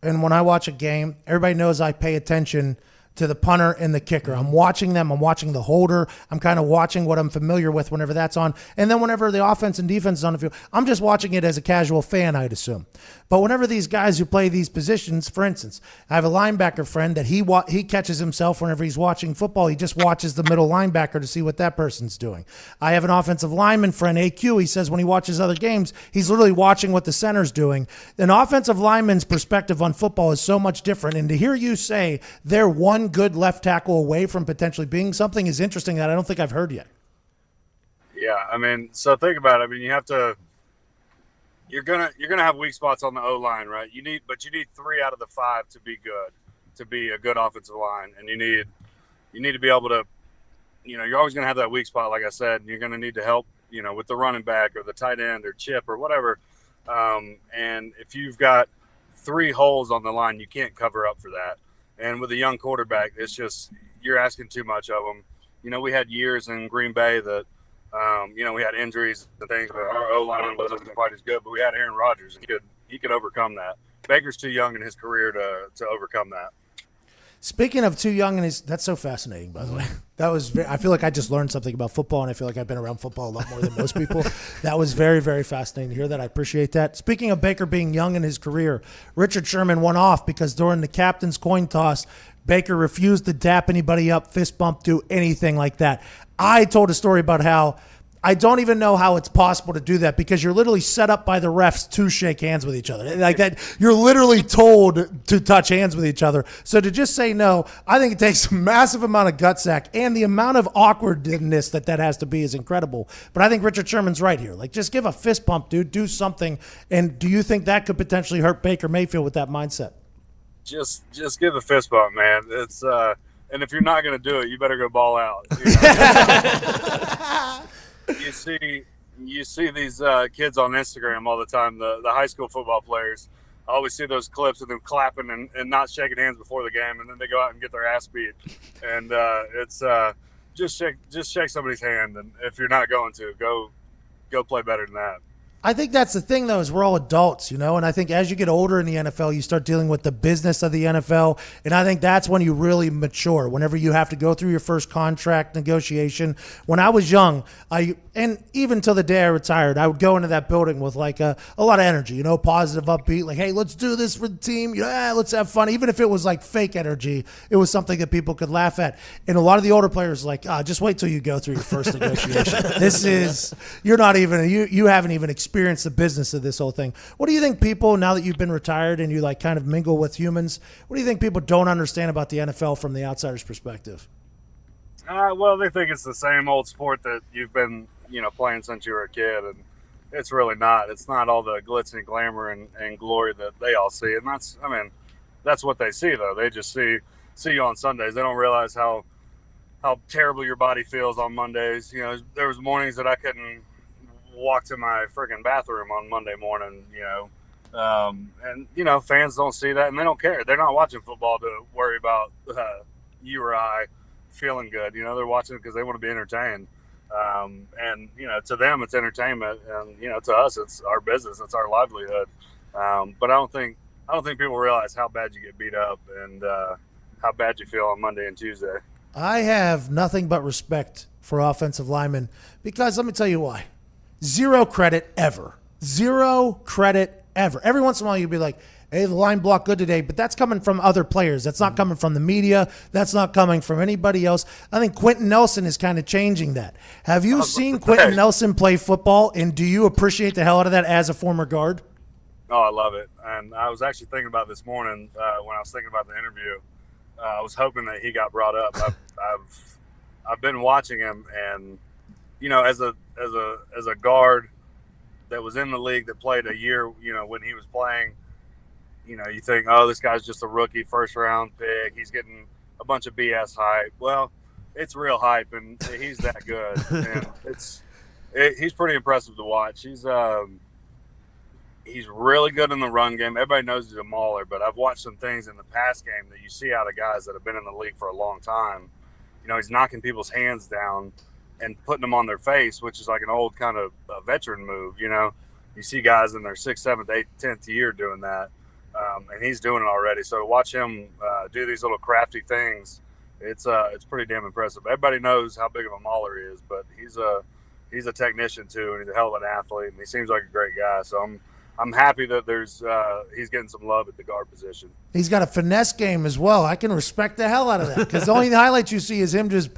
and when I watch a game, everybody knows I pay attention to the punter and the kicker. I'm watching them. I'm watching the holder. I'm kind of watching what I'm familiar with whenever that's on. And then whenever the offense and defense is on the field, I'm just watching it as a casual fan, I'd assume. But whenever these guys who play these positions, for instance, I have a linebacker friend that he catches himself whenever he's watching football. He just watches the middle linebacker to see what that person's doing. I have an offensive lineman friend, AQ. He says when he watches other games, he's literally watching what the center's doing. An offensive lineman's perspective on football is so much different. And to hear you say they're one good left tackle away from potentially being something is interesting that I don't think I've heard yet. Yeah, so think about it. You're gonna have weak spots on the O line, right? You need 3 out of the 5 to be good, to be a good offensive line, and you need to be able to, you're always gonna have that weak spot, like I said. And you're gonna need to help, with the running back or the tight end or chip or whatever. And if you've got 3 holes on the line, you can't cover up for that. And with a young quarterback, it's just you're asking too much of them. We had years in Green Bay that, we had injuries and things, but our O-line wasn't quite as good. But we had Aaron Rodgers, and he could overcome that. Baker's too young in his career to overcome that. Speaking of too young, that's so fascinating, by the way. That was I feel like I just learned something about football, and I feel like I've been around football a lot more than most people. That was very, very fascinating to hear that. I appreciate that. Speaking of Baker being young in his career, Richard Sherman went off because during the captain's coin toss, Baker refused to dap anybody up, fist bump, do anything like that. I told a story about how I don't even know how it's possible to do that because you're literally set up by the refs to shake hands with each other. Like that, you're literally told to touch hands with each other. So to just say no, I think it takes a massive amount of gutsack, and the amount of awkwardness that has to be is incredible. But I think Richard Sherman's right here. Like, just give a fist pump, dude. Do something. And do you think that could potentially hurt Baker Mayfield with that mindset? Just give a fist bump, man. It's and if you're not going to do it, you better go ball out. You see these kids on Instagram all the time, the high school football players. I always see those clips of them clapping and not shaking hands before the game, and then they go out and get their ass beat. And it's just shake somebody's hand, and if you're not going to, go play better than that. I think that's the thing, though, is we're all adults, and I think as you get older in the NFL, you start dealing with the business of the NFL, and I think that's when you really mature, whenever you have to go through your first contract negotiation. When I was young, and even till the day I retired, I would go into that building with like a lot of energy, positive, upbeat, like, hey, let's do this for the team, let's have fun. Even if it was like fake energy, it was something that people could laugh at. And a lot of the older players like, just wait till you go through your first negotiation. You haven't even experienced the business of this whole thing. What do you think people, now that you've been retired and you like kind of mingle with humans, what do you think people don't understand about the NFL from the outsider's perspective? Well, they think it's the same old sport that you've been, playing since you were a kid, and it's really not. It's not all the glitz and glamour and glory that they all see, and that's what they see, though. They just see you on Sundays. They don't realize how terrible your body feels on Mondays. There was mornings that I couldn't walk to my friggin' bathroom on Monday morning, and fans don't see that, and they don't care. They're not watching football to worry about you or I feeling good. They're watching it because they want to be entertained. And to them it's entertainment, and to us it's our business, it's our livelihood. But I don't think people realize how bad you get beat up and how bad you feel on Monday and Tuesday. I have nothing but respect for offensive linemen because let me tell you why. Zero credit ever. Zero credit ever. Every once in a while you'll be like, hey, the line blocked good today, but that's coming from other players. That's not coming from the media. That's not coming from anybody else. I think Quentin Nelson is kind of changing that. Have you seen Quentin Nelson play football, and do you appreciate the hell out of that as a former guard? Oh, I love it. And I was actually thinking about this morning when I was thinking about the interview. I was hoping that he got brought up. I've been watching him, and as a guard that was in the league that played a year, when he was playing, you think, oh, this guy's just a rookie, first round pick. He's getting a bunch of BS hype. Well, it's real hype, and he's that good. And he's pretty impressive to watch. He's really good in the run game. Everybody knows he's a mauler, but I've watched some things in the pass game that you see out of guys that have been in the league for a long time. He's knocking people's hands down and putting them on their face, which is like an old kind of veteran move. You see guys in their 6th, 7th, 8th, 10th year doing that. And he's doing it already. So to watch him do these little crafty things, it's pretty damn impressive. Everybody knows how big of a mauler he is, but he's a technician too, and he's a hell of an athlete, and he seems like a great guy. So I'm happy that he's getting some love at the guard position. He's got a finesse game as well. I can respect the hell out of that because the only highlights you see is him just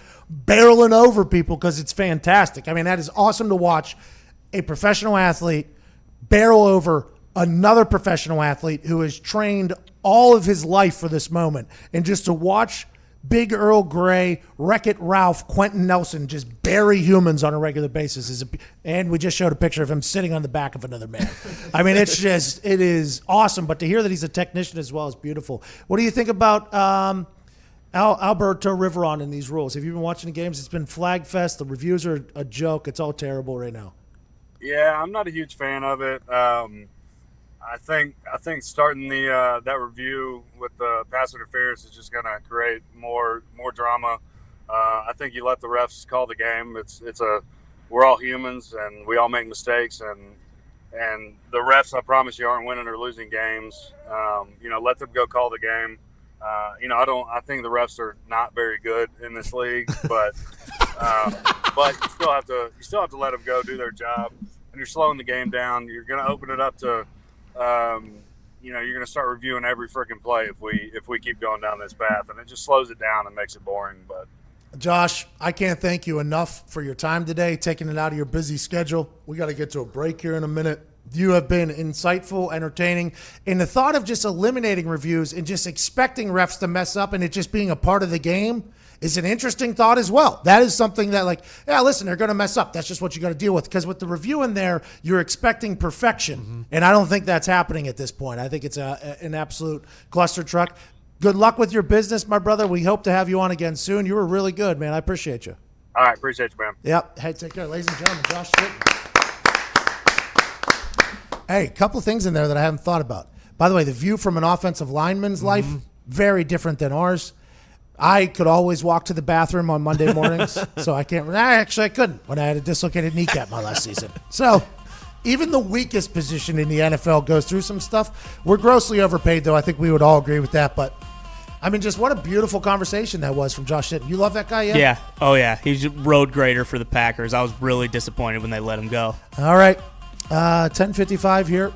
barreling over people because it's fantastic. That is awesome to watch a professional athlete barrel over another professional athlete who has trained all of his life for this moment. And just to watch Big Earl Grey, Wreck-It Ralph, Quentin Nelson just bury humans on a regular basis. And we just showed a picture of him sitting on the back of another man. It is awesome. But to hear that he's a technician as well is beautiful. What do you think about Alberto Riveron in these rules? Have you been watching the games? It's been Flag Fest. The reviews are a joke. It's all terrible right now. Yeah, I'm not a huge fan of it. I think starting the that review with the pass interference is just going to create more drama. I think you let the refs call the game. We're all humans and we all make mistakes, and the refs, I promise you, aren't winning or losing games. Let them go call the game. I think the refs are not very good in this league, but you still have to let them go do their job. And you're slowing the game down. You're going to open it up to, you're going to start reviewing every freaking play if we keep going down this path, and it just slows it down and makes it boring. But Josh, I can't thank you enough for your time today, taking it out of your busy schedule. We got to get to a break here in a minute. You have been insightful, entertaining, and the thought of just eliminating reviews and just expecting refs to mess up and it just being a part of the game is an interesting thought as well. That is something that, listen, they're going to mess up. That's just what you got to deal with. Because with the review in there, you're expecting perfection, and I don't think that's happening at this point. I think it's an absolute cluster truck. Good luck with your business, my brother. We hope to have you on again soon. You were really good, man. I appreciate you. All right, appreciate you, man. Yep. Hey, take care. Ladies and gentlemen, Josh Stritton. Hey, a couple of things in there that I haven't thought about. By the way, the view from an offensive lineman's life, very different than ours. I could always walk to the bathroom on Monday mornings, so I can't. Actually, I couldn't when I had a dislocated kneecap my last season. So even the weakest position in the NFL goes through some stuff. We're grossly overpaid, though. I think we would all agree with that. But, I mean, just what a beautiful conversation that was from Josh Stritton. You love that guy, yeah? Yeah. Oh, yeah. He's a road grader for the Packers. I was really disappointed when they let him go. All right. 10:55 here.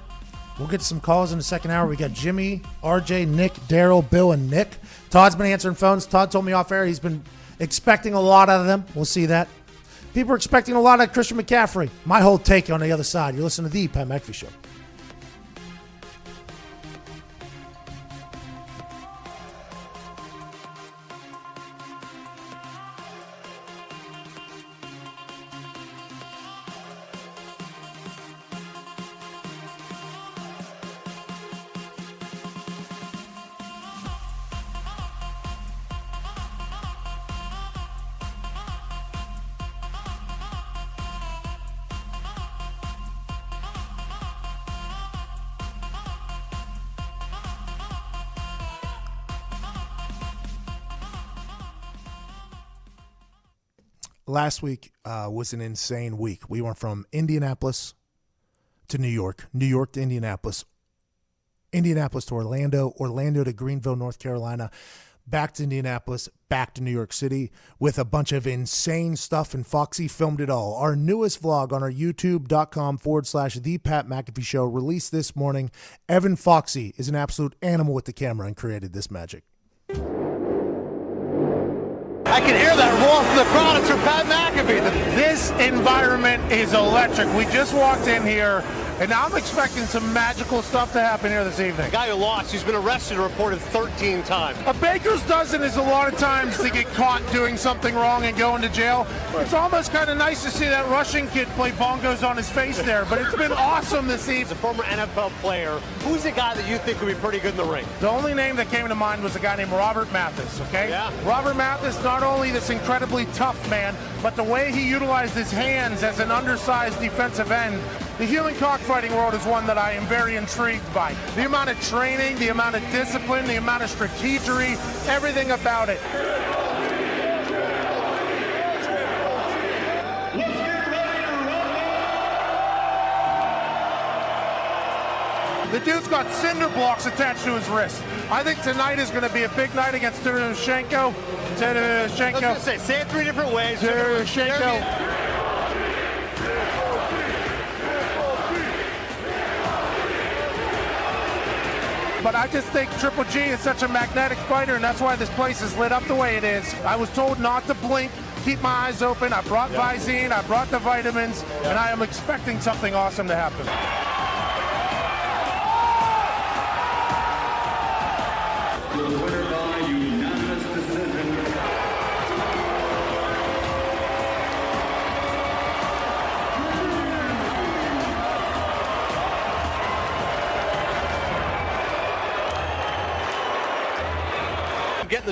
We'll get some calls in the second hour. We got Jimmy, RJ, Nick, Daryl, Bill, and Nick. Todd's been answering phones. Todd told me off air he's been expecting a lot out of them. We'll see that. People are expecting a lot out of Christian McCaffrey. My whole take on the other side. You're listening to the Pat McAfee Show. Last week was an insane week. We went from Indianapolis to New York, New York to Indianapolis, Indianapolis to Orlando, Orlando to Greenville, North Carolina, back to Indianapolis, back to New York City with a bunch of insane stuff, and Foxy filmed it all. Our newest vlog on our youtube.com/The Pat McAfee Show released this morning. Evan Foxy is an absolute animal with the camera and created this magic. I can hear that roar from the crowd. It's from Pat McAfee. This environment is electric. We just walked in here, and I'm expecting some magical stuff to happen here this evening. The guy who lost, he's been arrested and reported 13 times. A baker's dozen is a lot of times to get caught doing something wrong and going to jail. It's almost kind of nice to see that Russian kid play bongos on his face there, but it's been awesome this evening. As a former NFL player, who's the guy that you think would be pretty good in the ring? The only name that came to mind was a guy named Robert Mathis, okay? Yeah. Robert Mathis, not only this incredibly tough man, but the way he utilized his hands as an undersized defensive end. The human cockfighting world is one that I am very intrigued by. The amount of training, the amount of discipline, the amount of strategery, everything about it. The dude's got cinder blocks attached to his wrist. I think tonight is going to be a big night against Tarasenko. I was going to say it 3 different ways. Tarasenko. But I just think Triple G is such a magnetic fighter, and that's why this place is lit up the way it is. I was told not to blink, keep my eyes open. I brought Visine, I brought the vitamins, and I am expecting something awesome to happen.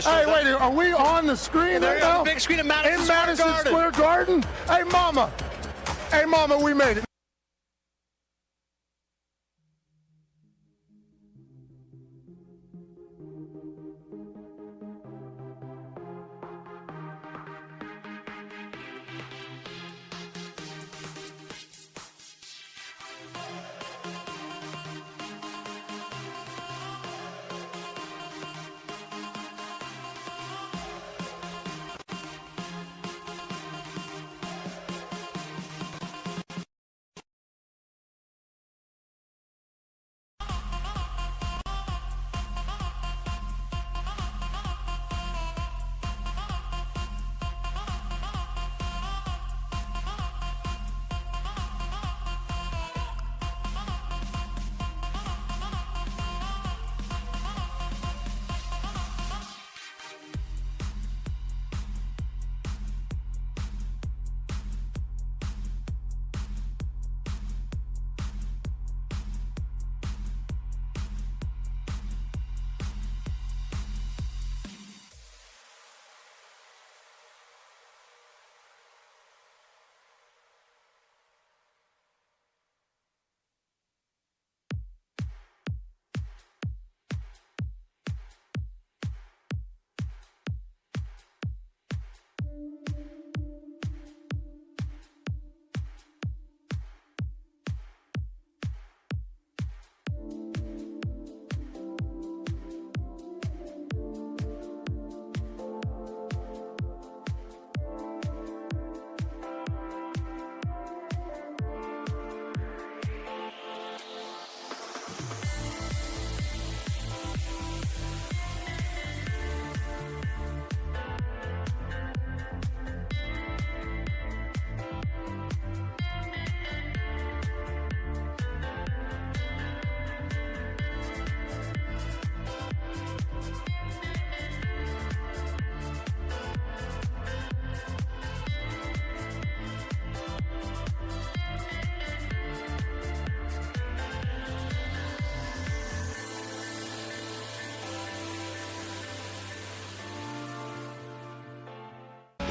Hey, wait, are we on the screen right now? Big screen at Madison Square Garden. Hey, Mama, we made it.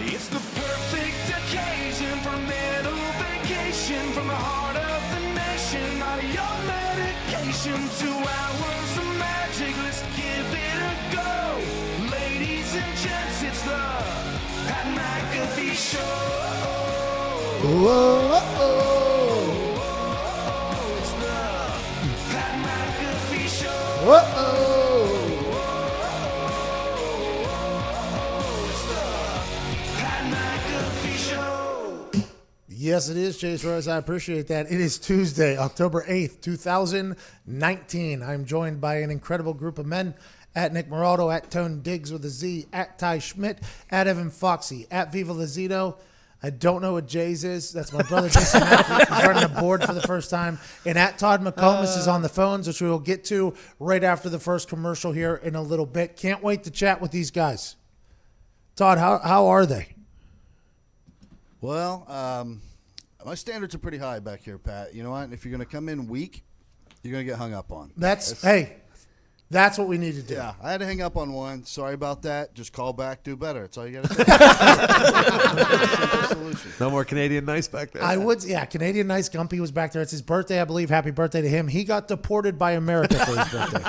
It's the perfect occasion for mental vacation from the heart of the nation. Not your medication. 2 hours of magic. Let's give it a go. Ladies and gents, it's the Pat McAfee Show. Whoa, It's the Pat McAfee Show. Pat McAfee Show. Yes, it is, Chase Rose. I appreciate that. It is Tuesday, October 8th, 2019. I'm joined by an incredible group of men. At Nick Moraldo, at Tone Diggs with a Z, at Ty Schmidt, at Evan Foxy, at Viva Lazito. I don't know what Jay's is. That's my brother, Jason McAfee. He's running the board for the first time. And at Todd McComas is on the phones, which we will get to right after the first commercial here in a little bit. Can't wait to chat with these guys. Todd, how are they? Well, my standards are pretty high back here, Pat. You know what? If you're going to come in weak, you're going to get hung up on. That's what we need to do. Yeah, I had to hang up on one. Sorry about that. Just call back, do better. That's all you got to do. Solution. No more Canadian Nice back there. Canadian Nice Gumpy was back there. It's his birthday, I believe. Happy birthday to him. He got deported by America for his birthday.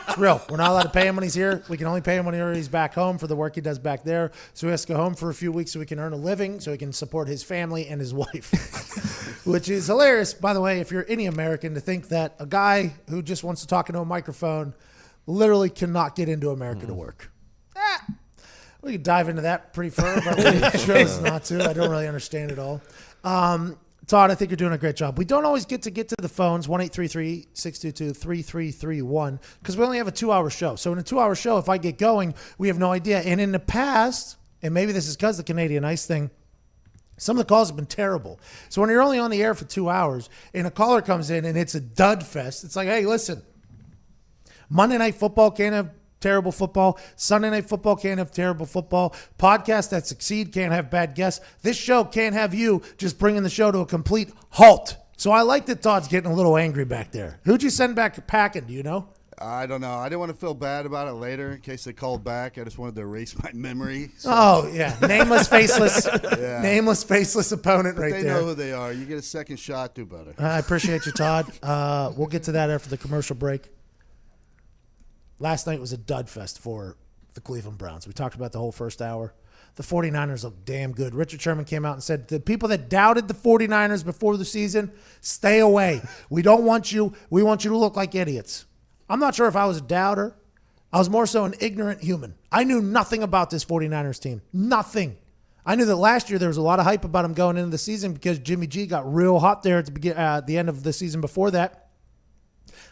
It's real. We're not allowed to pay him when he's here. We can only pay him when he's back home for the work he does back there. So he has to go home for a few weeks so he can earn a living, so he can support his family and his wife. Which is hilarious, by the way, if you're any American, to think that a guy who just wants to talk into a microphone literally cannot get into America to work. We could dive into that pretty far, but we chose not to. I don't really understand it all. Todd, I think you're doing a great job. We don't always get to the phones, 1-833-622-3331, because we only have a 2-hour show. So in a 2-hour show, if I get going, we have no idea. And in the past, and maybe this is because of the Canadian Ice thing, some of the calls have been terrible. So when you're only on the air for 2 hours and a caller comes in and it's a dud fest, it's like, hey, listen, Monday Night Football can't have terrible football. Sunday Night Football can't have terrible football. Podcasts that succeed can't have bad guests. This show can't have you just bringing the show to a complete halt. So I like that Todd's getting a little angry back there. Who'd you send back packing? Do you know? I don't know. I didn't want to feel bad about it later in case they called back. I just wanted to erase my memory. So. Oh, yeah. Nameless, faceless opponent right there. They know who they are. You get a second shot, do better. I appreciate you, Todd. We'll get to that after the commercial break. Last night was a dud fest for the Cleveland Browns. We talked about the whole first hour. The 49ers look damn good. Richard Sherman came out and said, the people that doubted the 49ers before the season, stay away. We don't want you. We want you to look like idiots. I'm not sure if I was a doubter. I was more so an ignorant human. I knew nothing about this 49ers team. Nothing. I knew that last year there was a lot of hype about him going into the season because Jimmy G got real hot there at the end of the season before that.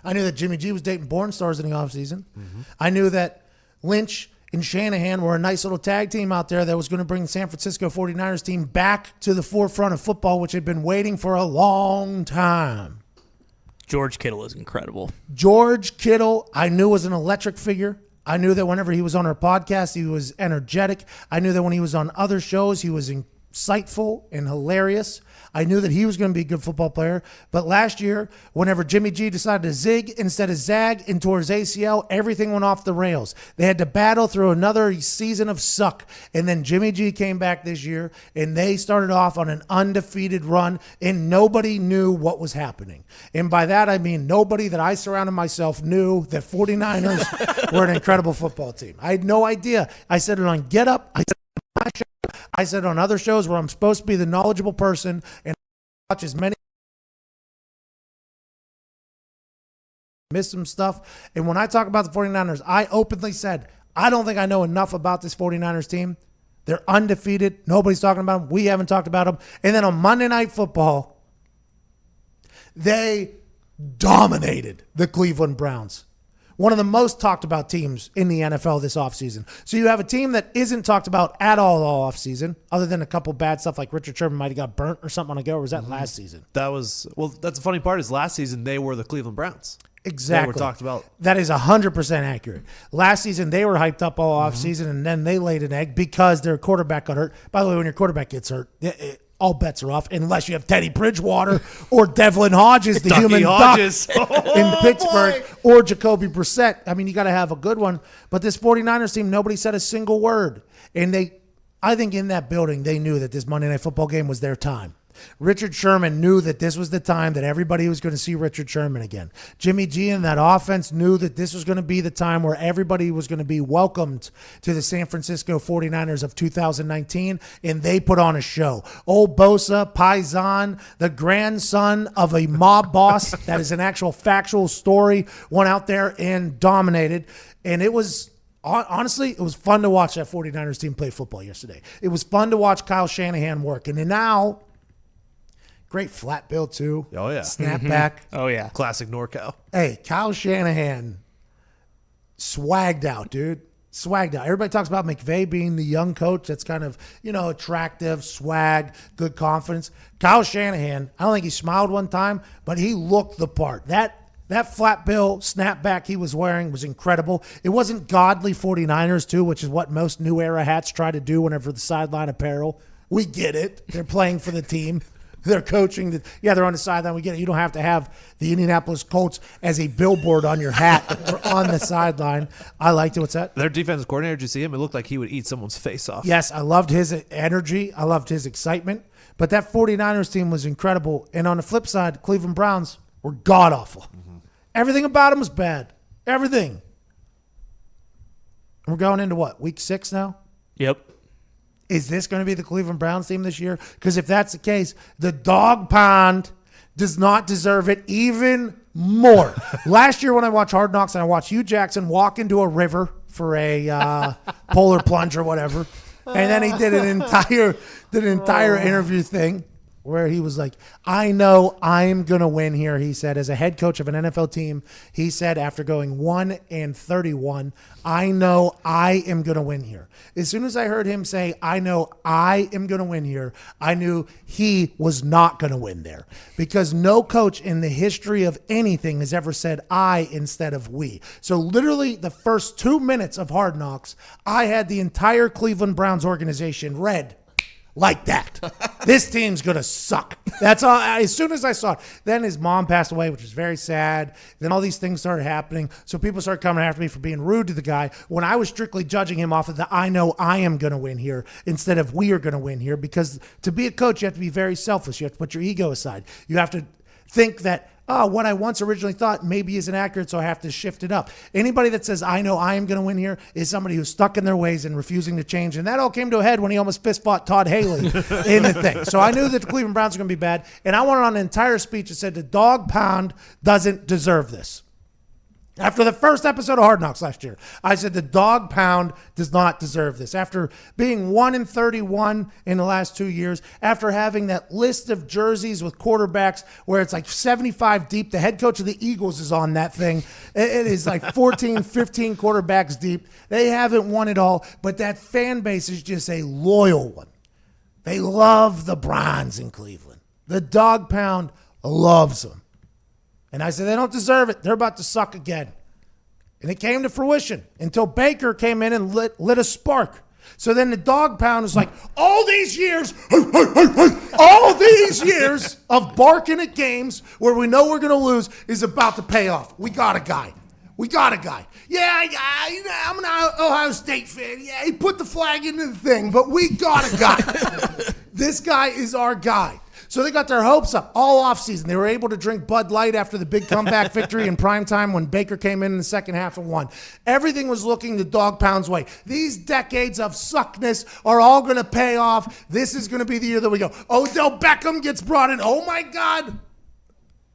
I knew that Jimmy G was dating porn stars in the offseason. Mm-hmm. I knew that Lynch and Shanahan were a nice little tag team out there that was going to bring the San Francisco 49ers team back to the forefront of football, which had been waiting for a long time. George Kittle is incredible. George Kittle, I knew was an electric figure. I knew that whenever he was on our podcast, he was energetic. I knew that when he was on other shows, he was insightful and hilarious. I knew that he was going to be a good football player. But last year, whenever Jimmy G decided to zig instead of zag and tore his ACL, everything went off the rails. They had to battle through another season of suck. And then Jimmy G came back this year, and they started off on an undefeated run, and nobody knew what was happening. And by that, I mean nobody that I surrounded myself knew that 49ers were an incredible football team. I had no idea. I said it on Get Up. I said it on my show. I said on other shows where I'm supposed to be the knowledgeable person and watch as many, miss some stuff. And when I talk about the 49ers, I openly said, I don't think I know enough about this 49ers team. They're undefeated. Nobody's talking about them. We haven't talked about them. And then on Monday Night Football, they dominated the Cleveland Browns. One of the most talked about teams in the NFL this offseason. So you have a team that isn't talked about at all offseason, other than a couple bad stuff like Richard Sherman might have got burnt or something on a go, or was that last season? That's the funny part is last season they were the Cleveland Browns. Exactly. They were talked about. That is 100% accurate. Last season they were hyped up all offseason, and then they laid an egg because their quarterback got hurt. By the way, when your quarterback gets hurt, all bets are off unless you have Teddy Bridgewater or Devlin Hodges, the human Hodges. duck in Pittsburgh, or Jacoby Brissett. I mean, you got to have a good one. But this 49ers team, nobody said a single word. And I think in that building, they knew that this Monday Night Football game was their time. Richard Sherman knew that this was the time that everybody was going to see Richard Sherman again. Jimmy G and that offense knew that this was going to be the time where everybody was going to be welcomed to the San Francisco 49ers of 2019, and they put on a show. Old Bosa, Paisan, the grandson of a mob boss, that is an actual factual story, went out there and dominated, and it was... Honestly, it was fun to watch that 49ers team play football yesterday. It was fun to watch Kyle Shanahan work. And then now, great flat bill, too. Oh, yeah. Snapback. Oh, yeah. Classic NorCal. Hey, Kyle Shanahan swagged out, dude. Swagged out. Everybody talks about McVay being the young coach that's kind of, attractive, swag, good confidence. Kyle Shanahan, I don't think he smiled one time, but he looked the part. That flat bill snapback he was wearing was incredible. It wasn't godly 49ers, too, which is what most new era hats try to do whenever the sideline apparel. We get it. They're playing for the team. They're coaching. They're on the sideline. We get it. You don't have to have the Indianapolis Colts as a billboard on your hat or on the sideline. I liked it. What's that? Their defensive coordinator, did you see him? It looked like he would eat someone's face off. Yes, I loved his energy. I loved his excitement. But that 49ers team was incredible. And on the flip side, Cleveland Browns were god-awful. Everything about him was bad. Everything. We're going into what? Week 6 now? Yep. Is this going to be the Cleveland Browns team this year? Because if that's the case, the dog pound does not deserve it even more. Last year when I watched Hard Knocks and I watched Hugh Jackson walk into a river for a polar plunge or whatever, and then he did an entire interview thing where he was like, I know I'm going to win here, he said. As a head coach of an NFL team, he said after going 1-31, I know I am going to win here. As soon as I heard him say, I know I am going to win here, I knew he was not going to win there. Because no coach in the history of anything has ever said I instead of we. So literally the first 2 minutes of Hard Knocks, I had the entire Cleveland Browns organization read like that. This team's going to suck. That's all. As soon as I saw it, then his mom passed away, which was very sad. Then all these things started happening. So people started coming after me for being rude to the guy when I was strictly judging him off of the I know I am going to win here instead of we are going to win here. Because to be a coach, you have to be very selfish. You have to put your ego aside. You have to think that, what I once originally thought maybe isn't accurate, so I have to shift it up. Anybody that says, I know I am going to win here is somebody who's stuck in their ways and refusing to change. And that all came to a head when he almost fist fought Todd Haley in the thing. So I knew that the Cleveland Browns are going to be bad. And I went on an entire speech that said the dog pound doesn't deserve this. After the first episode of Hard Knocks last year, I said the dog pound does not deserve this. After being 1-31 in the last 2 years, after having that list of jerseys with quarterbacks where it's like 75 deep, the head coach of the Eagles is on that thing. It is like 14, 15 quarterbacks deep. They haven't won it all, but that fan base is just a loyal one. They love the Browns in Cleveland. The dog pound loves them. And I said, they don't deserve it. They're about to suck again. And it came to fruition until Baker came in and lit a spark. So then the dog pound was like, all these years of barking at games where we know we're going to lose is about to pay off. We got a guy. Yeah, I'm an Ohio State fan. Yeah, he put the flag into the thing, but we got a guy. This guy is our guy. So they got their hopes up all offseason. They were able to drink Bud Light after the big comeback victory in primetime when Baker came in the second half and won. Everything was looking the dog pound's way. These decades of suckness are all going to pay off. This is going to be the year that we go. Odell Beckham gets brought in. Oh, my God.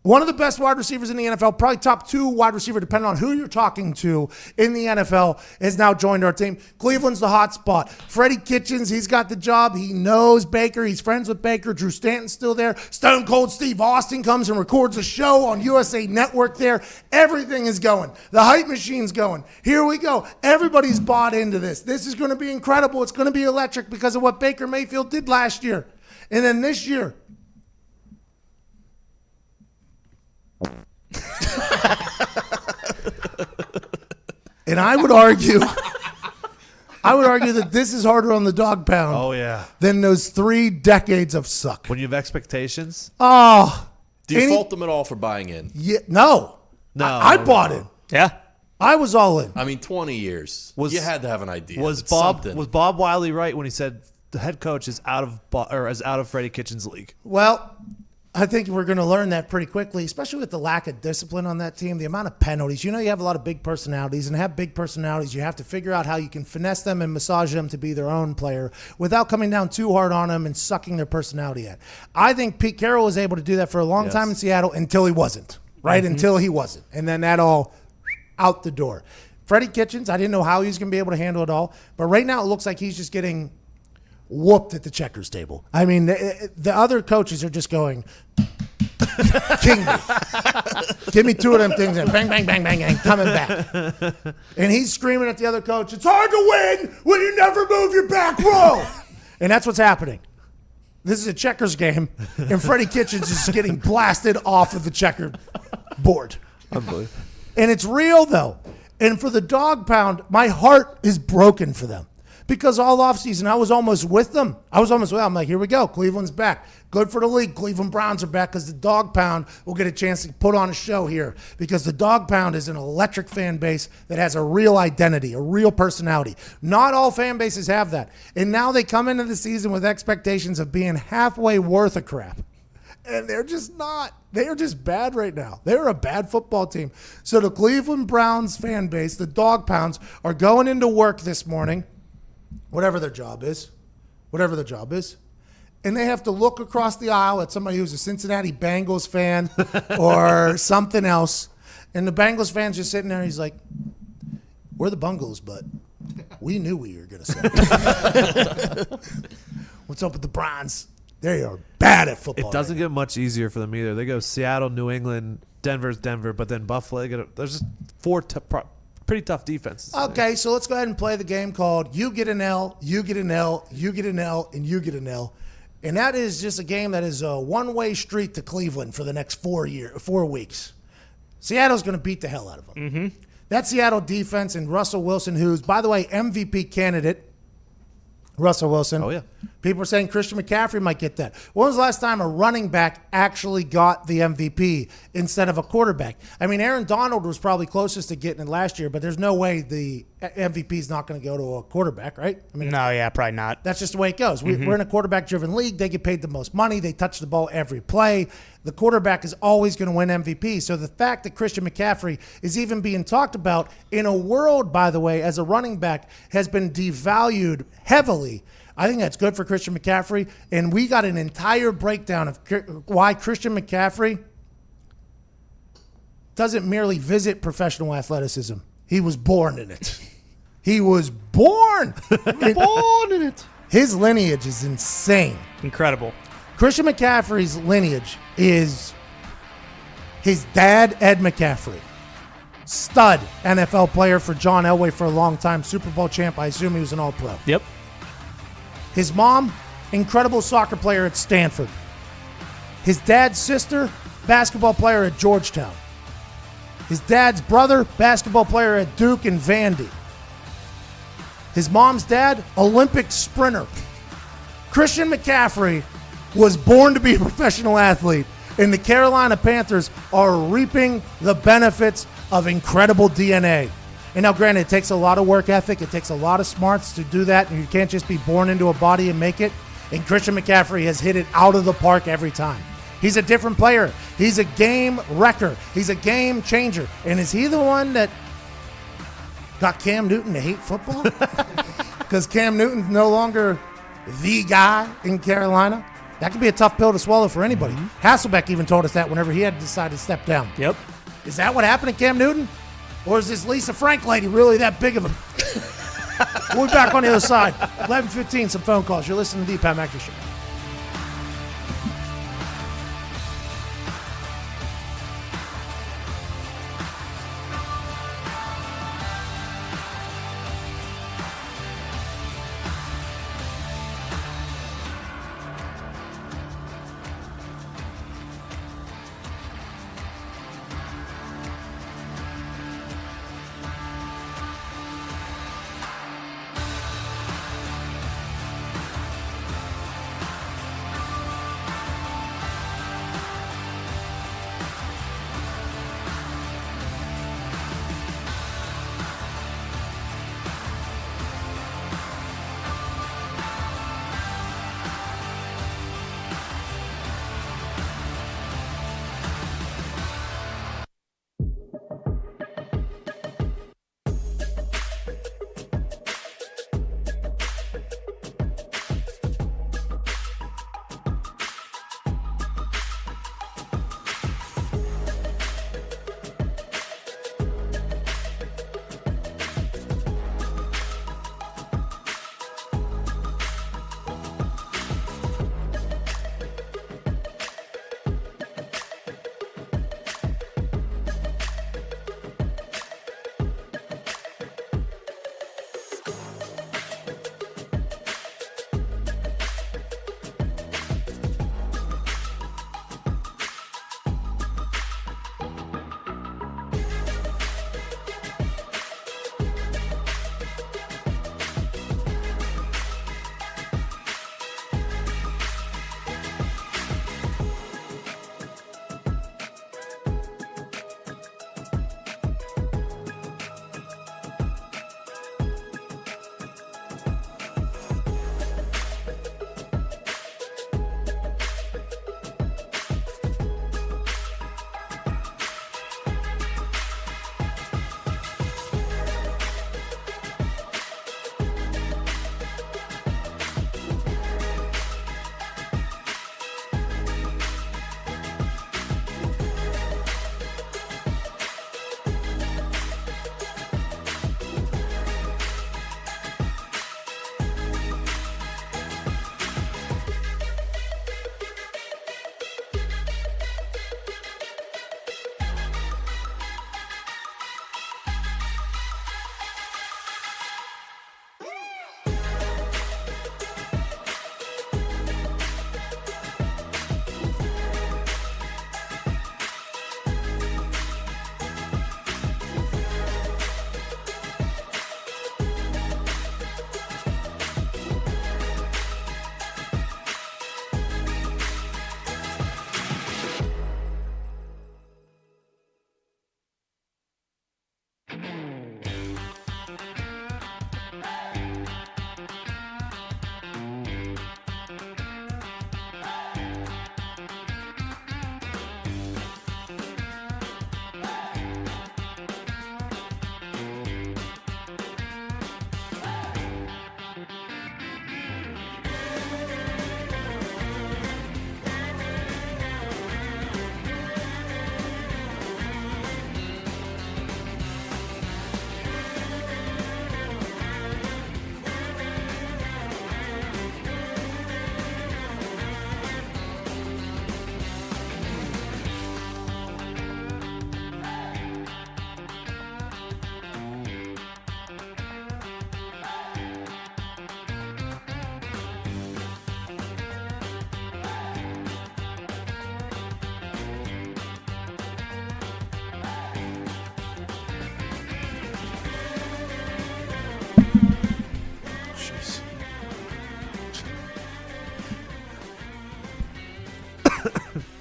One of the best wide receivers in the NFL, probably top 2 wide receiver, depending on who you're talking to in the NFL, has now joined our team. Cleveland's the hot spot. Freddie Kitchens, he's got the job. He knows Baker. He's friends with Baker. Drew Stanton's still there. Stone Cold Steve Austin comes and records a show on USA Network there. Everything is going. The hype machine's going. Here we go. Everybody's bought into this. This is going to be incredible. It's going to be electric because of what Baker Mayfield did last year. And then this year, and I would argue that this is harder on the dog pound. Oh, yeah. Than those 3 decades of suck. When you have expectations? Oh. Do you fault them at all for buying in? Yeah, no. I bought it. Yeah. I was all in. I mean, 20 years. You had to have an idea. Was Bob Wiley right when he said the head coach is out of Freddie Kitchens' league. Well, I think we're going to learn that pretty quickly, especially with the lack of discipline on that team, the amount of penalties. You have a lot of big personalities, and to have big personalities, you have to figure out how you can finesse them and massage them to be their own player without coming down too hard on them and sucking their personality out. I think Pete Carroll was able to do that for a long time in Seattle until he wasn't, right? Until he wasn't. And then that all out the door. Freddie Kitchens, I didn't know how he was going to be able to handle it all, but right now it looks like he's just getting whooped at the checkers table. I mean, the other coaches are just going, king me. Give me two of them things and bang, bang, bang, bang, and coming back. And he's screaming at the other coach, it's hard to win when you never move your back row. And that's what's happening. This is a checkers game, and Freddie Kitchens is getting blasted off of the checker board. Unbelievable. And it's real, though. And for the dog pound, my heart is broken for them. Because all offseason, I was almost with them. I'm like, here we go. Cleveland's back. Good for the league. Cleveland Browns are back because the dog pound will get a chance to put on a show here. Because the dog pound is an electric fan base that has a real identity, a real personality. Not all fan bases have that. And now they come into the season with expectations of being halfway worth of crap. And they're just not. They are just bad right now. They're a bad football team. So the Cleveland Browns fan base, the dog pounds, are going into work this morning, whatever their job is, and they have to look across the aisle at somebody who's a Cincinnati Bengals fan or something else, and the Bengals fan's just sitting there, and he's like, we're the Bungles, but we knew we were going to say. What's up with the Browns? They are bad at football. It doesn't get much easier for them either. They go Seattle, New England, Denver's Denver, but then Buffalo. There's just four pretty tough defenses. Okay, so let's go ahead and play the game called you get an L, you get an L, you get an L, and you get an L. And that is just a game that is a one-way street to Cleveland for the next 4 weeks. Seattle's going to beat the hell out of them. Mm-hmm. That Seattle defense and Russell Wilson, who's, by the way, MVP candidate, Russell Wilson. Oh, yeah. People are saying Christian McCaffrey might get that. When was the last time a running back actually got the MVP instead of a quarterback? I mean, Aaron Donald was probably closest to getting it last year, but there's no way the MVP is not going to go to a quarterback, right? I mean, no, yeah, probably not. That's just the way it goes. We're in a quarterback-driven league. They get paid the most money. They touch the ball every play. The quarterback is always going to win MVP. So the fact that Christian McCaffrey is even being talked about in a world, by the way, as a running back has been devalued heavily, I think that's good for Christian McCaffrey. And we got an entire breakdown of why Christian McCaffrey doesn't merely visit professional athleticism. He was born in it. He was born in it. His lineage is insane. Incredible. Christian McCaffrey's lineage is his dad, Ed McCaffrey. Stud NFL player for John Elway for a long time. Super Bowl champ. I assume he was an All-Pro. Yep. His mom, incredible soccer player at Stanford. His dad's sister, basketball player at Georgetown. His dad's brother, basketball player at Duke and Vandy. His mom's dad, Olympic sprinter. Christian McCaffrey was born to be a professional athlete, and the Carolina Panthers are reaping the benefits of incredible DNA. And now, granted, it takes a lot of work ethic. It takes a lot of smarts to do that, and you can't just be born into a body and make it. And Christian McCaffrey has hit it out of the park every time. He's a different player. He's a game wrecker. He's a game changer. And is he the one that got Cam Newton to hate football? Because Cam Newton's no longer the guy in Carolina. That could be a tough pill to swallow for anybody. Hasselbeck even told us that whenever he had to decide to step down. Yep. Is that what happened to Cam Newton? Or is this Lisa Frank lady really that big of a... We'll be back on the other side. 11:15, some phone calls. You're listening to the Pat McAfee Show.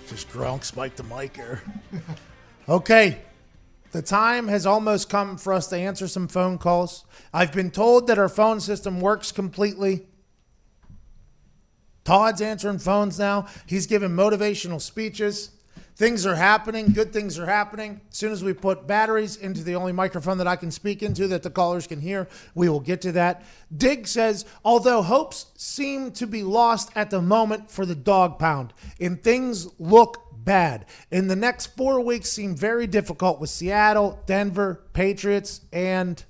Just Gronk spiked the mic here. Okay. The time has almost come for us to answer some phone calls. I've been told that our phone system works completely. Todd's answering phones now. He's giving motivational speeches. Things are happening. Good things are happening. As soon as we put batteries into the only microphone that I can speak into that the callers can hear, we will get to that. Dig says, although hopes seem to be lost at the moment for the dog pound, and things look bad. In the next 4 weeks seem very difficult with Seattle, Denver, Patriots, and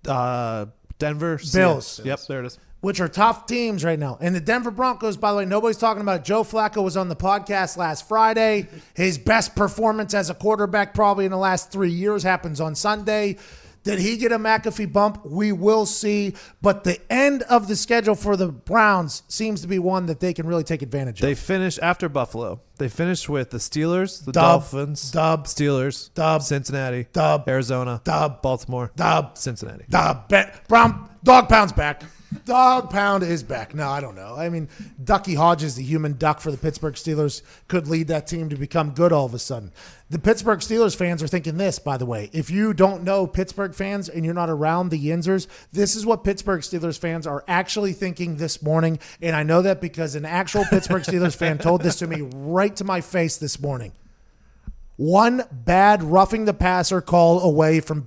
Denver. Bills. Yep, there it is. Which are tough teams right now. And the Denver Broncos, by the way, nobody's talking about it. Joe Flacco was on the podcast last Friday. His best performance as a quarterback probably in the last 3 years happens on Sunday. Did he get a McAfee bump? We will see. But the end of the schedule for the Browns seems to be one that they can really take advantage of. They finish after Buffalo. They finished with the Steelers, the Dub, Dolphins, Dub, Steelers, Dub, Cincinnati, Dub, Arizona, Dub, Baltimore, Dub, Cincinnati. Dub. Dog Pound's back. Dog Pound is back. No, I don't know. I mean, Ducky Hodges, the human duck for the Pittsburgh Steelers, could lead that team to become good all of a sudden. The Pittsburgh Steelers fans are thinking this, by the way. If you don't know Pittsburgh fans and you're not around the Yinzers, this is what Pittsburgh Steelers fans are actually thinking this morning. And I know that because an actual Pittsburgh Steelers fan told this to me right to my face this morning. One bad roughing the passer call away from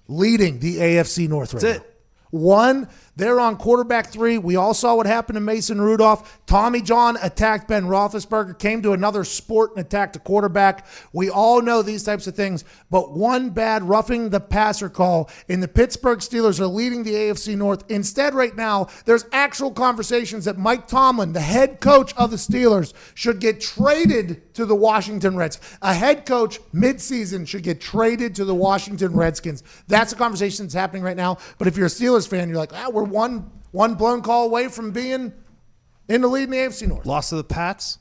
leading the AFC North right now. That's it. One, they're on quarterback 3. We all saw what happened to Mason Rudolph. Tommy John attacked Ben Roethlisberger, came to another sport and attacked a quarterback. We all know these types of things, but one bad roughing the passer call, and the Pittsburgh Steelers are leading the AFC North. Instead, right now, there's actual conversations that Mike Tomlin, the head coach of the Steelers, should get traded to the Washington Redskins. A head coach midseason should get traded to the Washington Redskins. That's a conversation that's happening right now. But if you're a Steelers fan, you're like, we're one blown call away from being in the lead in the AFC North. Lost to the Pats,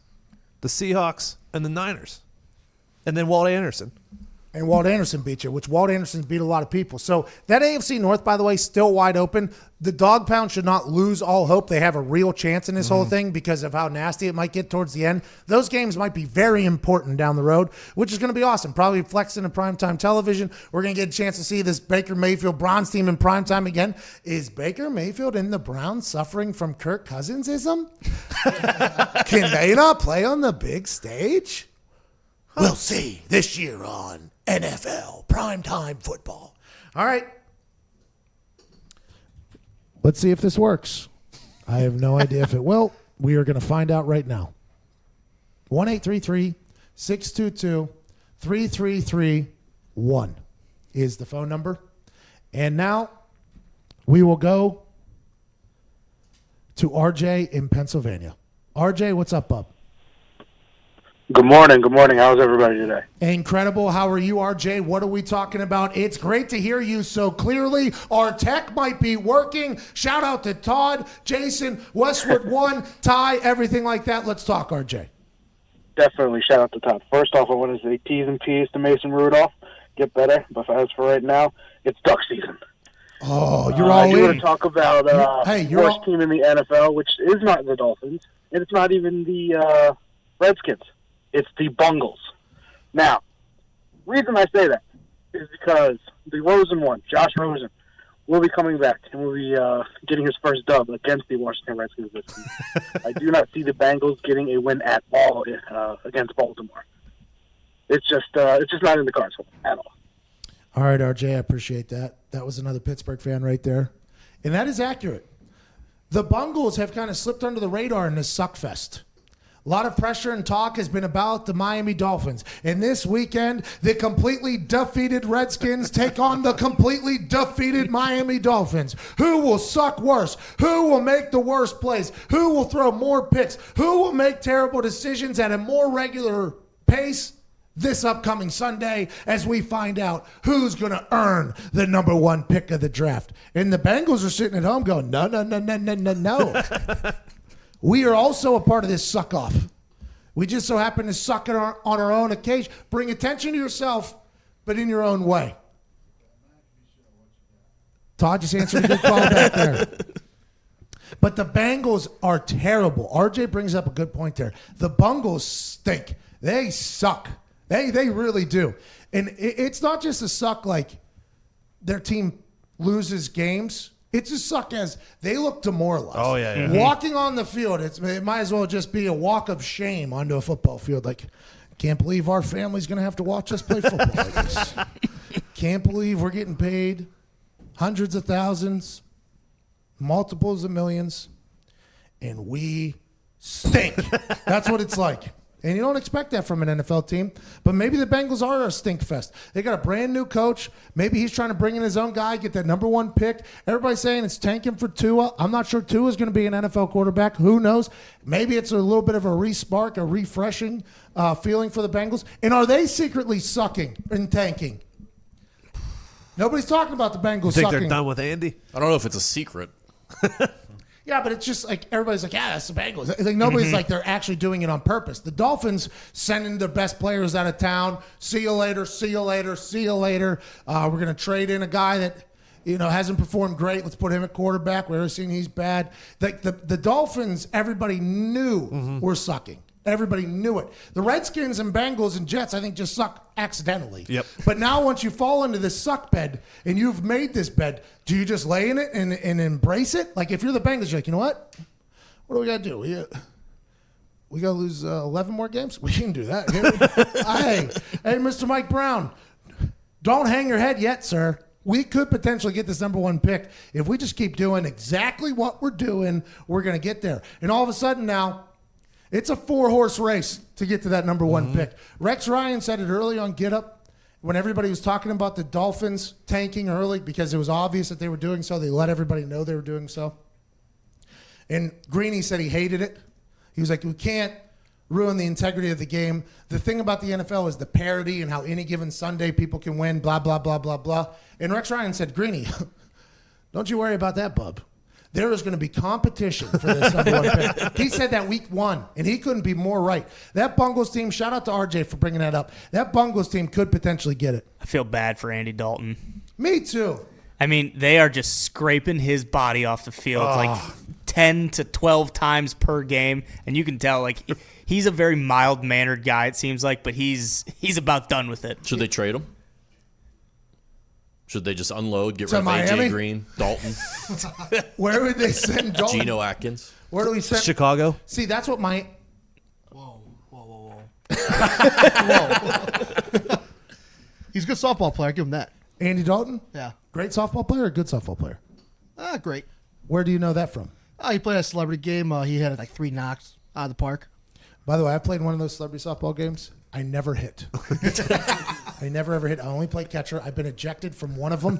the Seahawks, and the Niners. And then Walt Anderson. And Walt Anderson beat you, which Walt Anderson beat a lot of people. So that AFC North, by the way, still wide open. The Dog Pound should not lose all hope. They have a real chance in this whole thing because of how nasty it might get towards the end. Those games might be very important down the road, which is going to be awesome. Probably flexing in primetime television. We're going to get a chance to see this Baker Mayfield Browns team in primetime again. Is Baker Mayfield and the Browns suffering from Kirk Cousinsism? Can they not play on the big stage? We'll see this year on NFL Primetime Football. All right. Let's see if this works. I have no idea if it will. We are going to find out right now. 1-833-622-3331 is the phone number. And now we will go to RJ in Pennsylvania. RJ, what's up, bub? Good morning. Good morning. How's everybody today? Incredible. How are you, RJ? What are we talking about? It's great to hear you so clearly. Our tech might be working. Shout out to Todd, Jason, Westwood One, Ty, everything like that. Let's talk, RJ. Definitely. Shout out to Todd. First off, I want to say T's and P's to Mason Rudolph. Get better. But as for right now, it's duck season. Oh, you're all in. I want to talk about worst team in the NFL, which is not the Dolphins, and it's not even the Redskins. It's the Bungles. Now, reason I say that is because the Rosen one, Josh Rosen, will be coming back and will be getting his first dub against the Washington Redskins this season. I do not see the Bengals getting a win at all against Baltimore. It's just not in the cards at all. All right, RJ, I appreciate that. That was another Pittsburgh fan right there. And that is accurate. The Bungles have kind of slipped under the radar in this suckfest. A lot of pressure and talk has been about the Miami Dolphins. And this weekend, the completely defeated Redskins take on the completely defeated Miami Dolphins. Who will suck worse? Who will make the worst plays? Who will throw more picks? Who will make terrible decisions at a more regular pace this upcoming Sunday as we find out who's going to earn the number 1 pick of the draft? And the Bengals are sitting at home going, no. We are also a part of this suck-off. We just so happen to suck it on our own occasion. Bring attention to yourself, but in your own way. Todd just answered a good call back there. But the Bengals are terrible. RJ brings up a good point there. The Bungles stink. They suck. They really do. And it's not just a suck like their team loses games. It's a suck as they look demoralized. Oh, yeah. Walking on the field, it might as well just be a walk of shame onto a football field. Like, can't believe our family's going to have to watch us play football like this. Can't believe we're getting paid hundreds of thousands, multiples of millions, and we stink. That's what it's like. And you don't expect that from an NFL team. But maybe the Bengals are a stink fest. They got a brand new coach. Maybe he's trying to bring in his own guy, get that number 1 pick. Everybody's saying it's tanking for Tua. I'm not sure Tua's going to be an NFL quarterback. Who knows? Maybe it's a little bit of a respark, a refreshing feeling for the Bengals. And are they secretly sucking and tanking? Nobody's talking about the Bengals You think sucking. they're done with Andy? I don't know if it's a secret. Yeah, but it's just like everybody's like, yeah, that's the Bengals. Like nobody's like they're actually doing it on purpose. The Dolphins sending their best players out of town. See you later. See you later. See you later. We're gonna trade in a guy that hasn't performed great. Let's put him at quarterback. We're already seeing he's bad. Like the Dolphins, everybody knew were sucking. Everybody knew it. The Redskins and Bengals and Jets, I think, just suck accidentally. Yep. But now once you fall into this suck bed and you've made this bed, do you just lay in it and embrace it? Like if you're the Bengals, you're like, you know what? What do we got to do? We got to lose 11 more games? We can do that. Hey, Mr. Mike Brown, don't hang your head yet, sir. We could potentially get this number 1 pick. If we just keep doing exactly what we're doing, we're going to get there. And all of a sudden now, it's a 4-horse race to get to that number 1 pick. Rex Ryan said it early on Get Up when everybody was talking about the Dolphins tanking early because it was obvious that they were doing so. They let everybody know they were doing so. And Greeny said he hated it. He was like, we can't ruin the integrity of the game. The thing about the NFL is the parity and how any given Sunday people can win, blah, blah, blah, blah, blah. And Rex Ryan said, Greeny, don't you worry about that, bub. There is going to be competition for this number 1 pick. He said that week 1, and he couldn't be more right. That Bungles team, shout out to RJ for bringing that up. That Bungles team could potentially get it. I feel bad for Andy Dalton. Me too. I mean, they are just scraping his body off the field like 10 to 12 times per game, and you can tell like he's a very mild-mannered guy, it seems like, but he's about done with it. Should they trade him? Should they just unload, get To rid of Miami? AJ Green, Dalton, Where would they send Dalton? Geno Atkins? Where do we send Chicago. See, that's what my Whoa. He's a good softball player. Give him that. Andy Dalton? Yeah. Great softball player or good softball player? Great. Where do you know that from? He played a celebrity game. He had like 3 knocks out of the park. By the way, I played one of those celebrity softball games. I never hit. I never ever hit. I only played catcher. I've been ejected from one of them,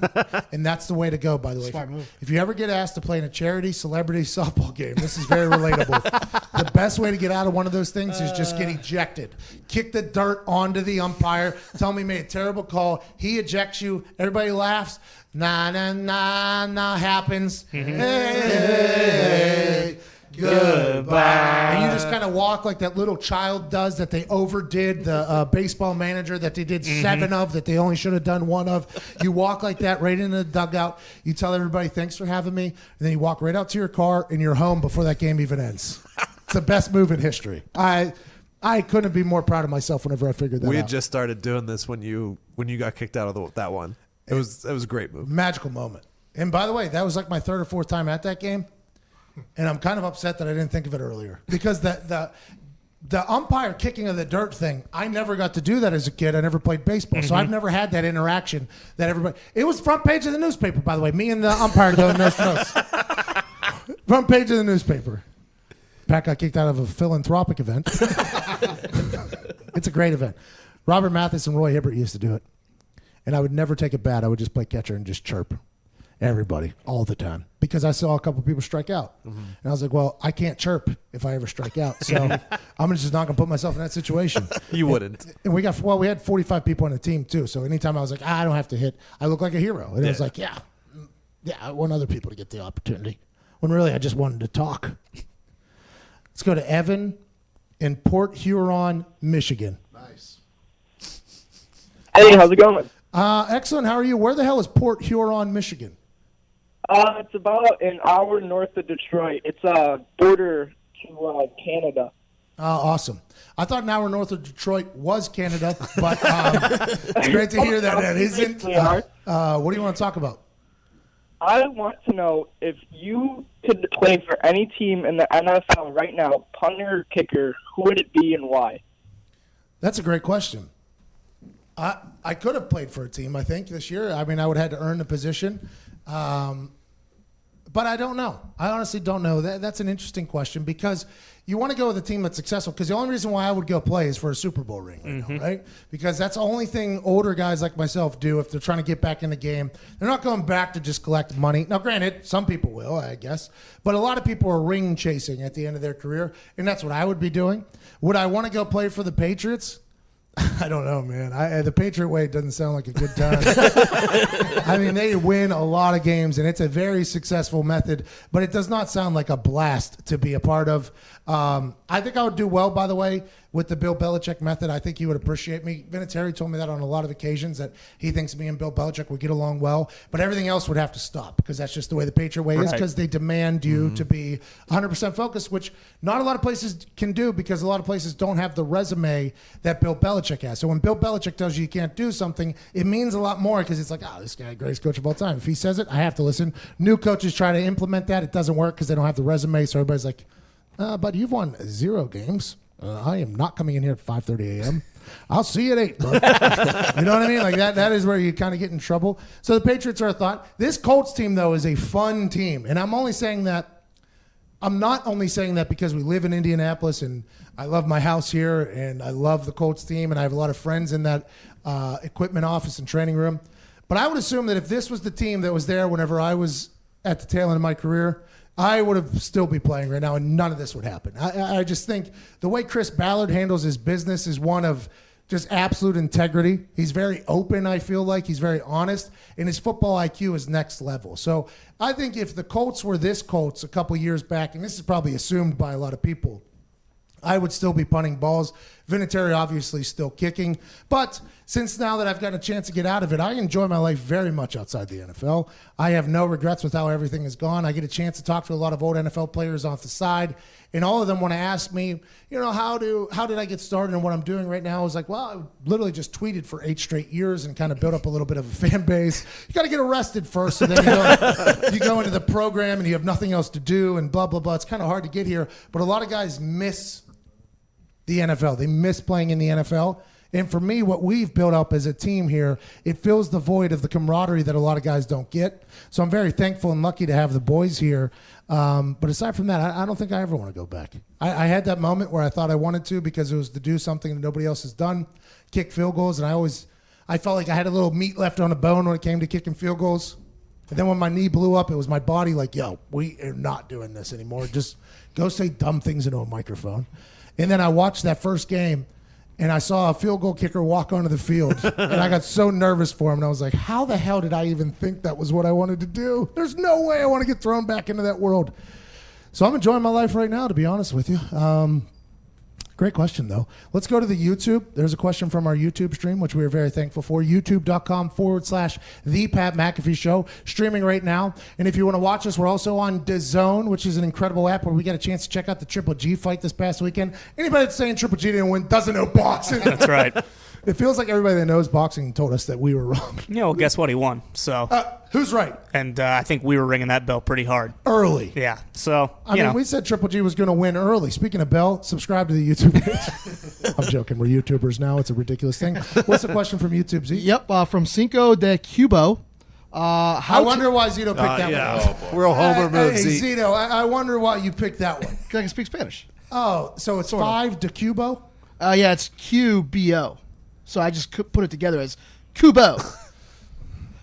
and that's the way to go, by the way. Smart move. If you ever get asked to play in a charity celebrity softball game, this is very relatable. The best way to get out of one of those things is just get ejected. Kick the dirt onto the umpire. Tell him he made a terrible call. He ejects you. Everybody laughs. Nah, happens. Hey. Goodbye. And you just kind of walk like that little child does that they overdid, the baseball manager that they did 7 of that they only should have done 1 of. You walk like that right into the dugout. You tell everybody, thanks for having me. And then you walk right out to your car and you're home before that game even ends. It's the best move in history. I couldn't be more proud of myself whenever I figured that out. We had just started doing this when you got kicked out of that one. It was a great move. Magical moment. And by the way, that was like my 3rd or 4th time at that game. And I'm kind of upset that I didn't think of it earlier because the umpire kicking of the dirt thing, I never got to do that as a kid. I never played baseball, so I've never had that interaction that everybody. It was front page of the newspaper, by the way. Me and the umpire going nose to nose. Front page of the newspaper. Pat got kicked out of a philanthropic event. It's a great event. Robert Mathis and Roy Hibbert used to do it, and I would never take it bad. I would just play catcher and just chirp everybody all the time because I saw a couple people strike out. And I was like, well, I can't chirp if I ever strike out. So I'm just not going to put myself in that situation. You wouldn't. And we had 45 people on the team too. So anytime I was like, I don't have to hit, I look like a hero. And it was like, yeah, I want other people to get the opportunity. When really I just wanted to talk. Let's go to Evan in Port Huron, Michigan. Nice. Hey, how's it going? Excellent. How are you? Where the hell is Port Huron, Michigan? It's about an hour north of Detroit. It's a border to Canada. Awesome. I thought an hour north of Detroit was Canada, but it's great to hear that that isn't. What do you want to talk about? I want to know if you could play for any team in the NFL right now, punter or kicker, who would it be and why? That's a great question. I could have played for a team, I think, this year. I mean, I would have had to earn the position. But I don't know. I honestly don't know. That's an interesting question because you want to go with a team that's successful because the only reason why I would go play is for a Super Bowl ring right now, right? Because that's the only thing older guys like myself do if they're trying to get back in the game. They're not going back to just collect money. Now, granted, some people will, I guess. But a lot of people are ring chasing at the end of their career, and that's what I would be doing. Would I want to go play for the Patriots? I don't know, man. The Patriot way doesn't sound like a good time. I mean, they win a lot of games, and it's a very successful method, but it does not sound like a blast to be a part of. I think I would do well, by the way, with the Bill Belichick method. I think he would appreciate me. Vinatieri told me that on a lot of occasions, that he thinks me and Bill Belichick would get along well, but everything else would have to stop because that's just the way the Patriot way is, because they demand you to be 100% focused, which not a lot of places can do because a lot of places don't have the resume that Bill Belichick has. So when Bill Belichick tells you you can't do something, it means a lot more because it's like, oh, this guy, greatest coach of all time. If he says it, I have to listen. New coaches try to implement that. It doesn't work because they don't have the resume, so everybody's like, but you've won 0 games. I am not coming in here at 5:30 a.m. I'll see you at 8, bud. You know what I mean? Like that is where you kind of get in trouble. So the Patriots are a thought. This Colts team, though, is a fun team. And I'm not only saying that because we live in Indianapolis and I love my house here and I love the Colts team and I have a lot of friends in that equipment office and training room. But I would assume that if this was the team that was there whenever I was at the tail end of my career, I would have still be playing right now, and none of this would happen. I just think the way Chris Ballard handles his business is one of just absolute integrity. He's very open, I feel like. He's very honest, and his football IQ is next level. So I think if the Colts were this Colts a couple years back, and this is probably assumed by a lot of people, I would still be punting balls. Vinatieri obviously still kicking. But since now that I've gotten a chance to get out of it, I enjoy my life very much outside the NFL. I have no regrets with how everything has gone. I get a chance to talk to a lot of old NFL players off the side, and all of them want to ask me, you know, how did I get started and what I'm doing right now? I was like, well, I literally just tweeted for 8 straight years and kind of built up a little bit of a fan base. You got to get arrested first, and then you go into the program and you have nothing else to do and blah, blah, blah. It's kind of hard to get here, but a lot of guys miss the NFL. They miss playing in the NFL. And for me, what we've built up as a team here, it fills the void of the camaraderie that a lot of guys don't get. So I'm very thankful and lucky to have the boys here. But aside from that, I don't think I ever want to go back. I had that moment where I thought I wanted to because it was to do something that nobody else has done, kick field goals. And I felt like I had a little meat left on the bone when it came to kicking field goals. And then when my knee blew up, it was my body like, yo, we are not doing this anymore. Just go say dumb things into a microphone. And then I watched that first game, and I saw a field goal kicker walk onto the field, and I got so nervous for him, and I was like, how the hell did I even think that was what I wanted to do? There's no way I want to get thrown back into that world. So I'm enjoying my life right now, to be honest with you. Great question, though. Let's go to the YouTube. There's a question from our YouTube stream, which we are very thankful for. YouTube.com/The Pat McAfee Show. Streaming right now. And if you want to watch us, we're also on DAZN, which is an incredible app where we got a chance to check out the Triple G fight this past weekend. Anybody that's saying Triple G didn't win doesn't know boxing. That's right. It feels like everybody that knows boxing told us that we were wrong. Yeah, well, guess what? He won. So who's right? And I think we were ringing that bell pretty hard. Early. Yeah. So, I mean, we said Triple G was going to win early. Speaking of bell, subscribe to the YouTube page. I'm joking. We're YouTubers now. It's a ridiculous thing. What's the question from YouTube, Z? Yep, from Cinco de Cubo. I wonder why Zito picked that one. Real Homer move, Hey, Zito, I wonder why you picked that one. Because I can speak Spanish. Oh, so it's 5 de Cubo? Yeah, it's QBO. So I just put it together as Kubo.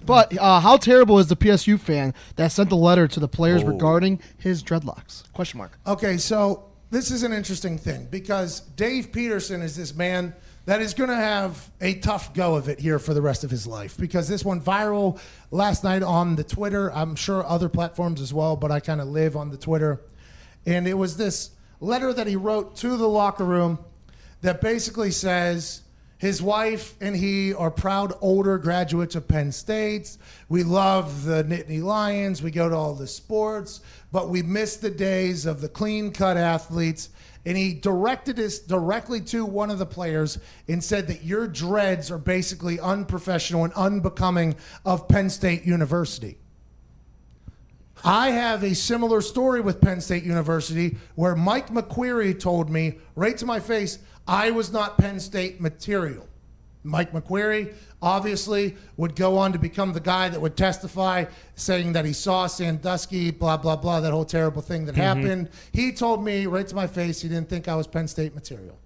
But how terrible is the PSU fan that sent the letter to the players regarding his dreadlocks? Question mark. Okay, so this is an interesting thing because Dave Peterson is this man that is going to have a tough go of it here for the rest of his life because this went viral last night on the Twitter. I'm sure other platforms as well, but I kind of live on the Twitter. And it was this letter that he wrote to the locker room that basically says His wife and he are proud older graduates of Penn State. We love the Nittany Lions. We go to all the sports, but we miss the days of the clean-cut athletes. And he directed this directly to one of the players and said that your dreads are basically unprofessional and unbecoming of Penn State University. I have a similar story with Penn State University where Mike McQueary told me right to my face, I was not Penn State material. Mike McQueary obviously would go on to become the guy that would testify saying that he saw Sandusky, blah, blah, blah, that whole terrible thing that happened. He told me right to my face he didn't think I was Penn State material.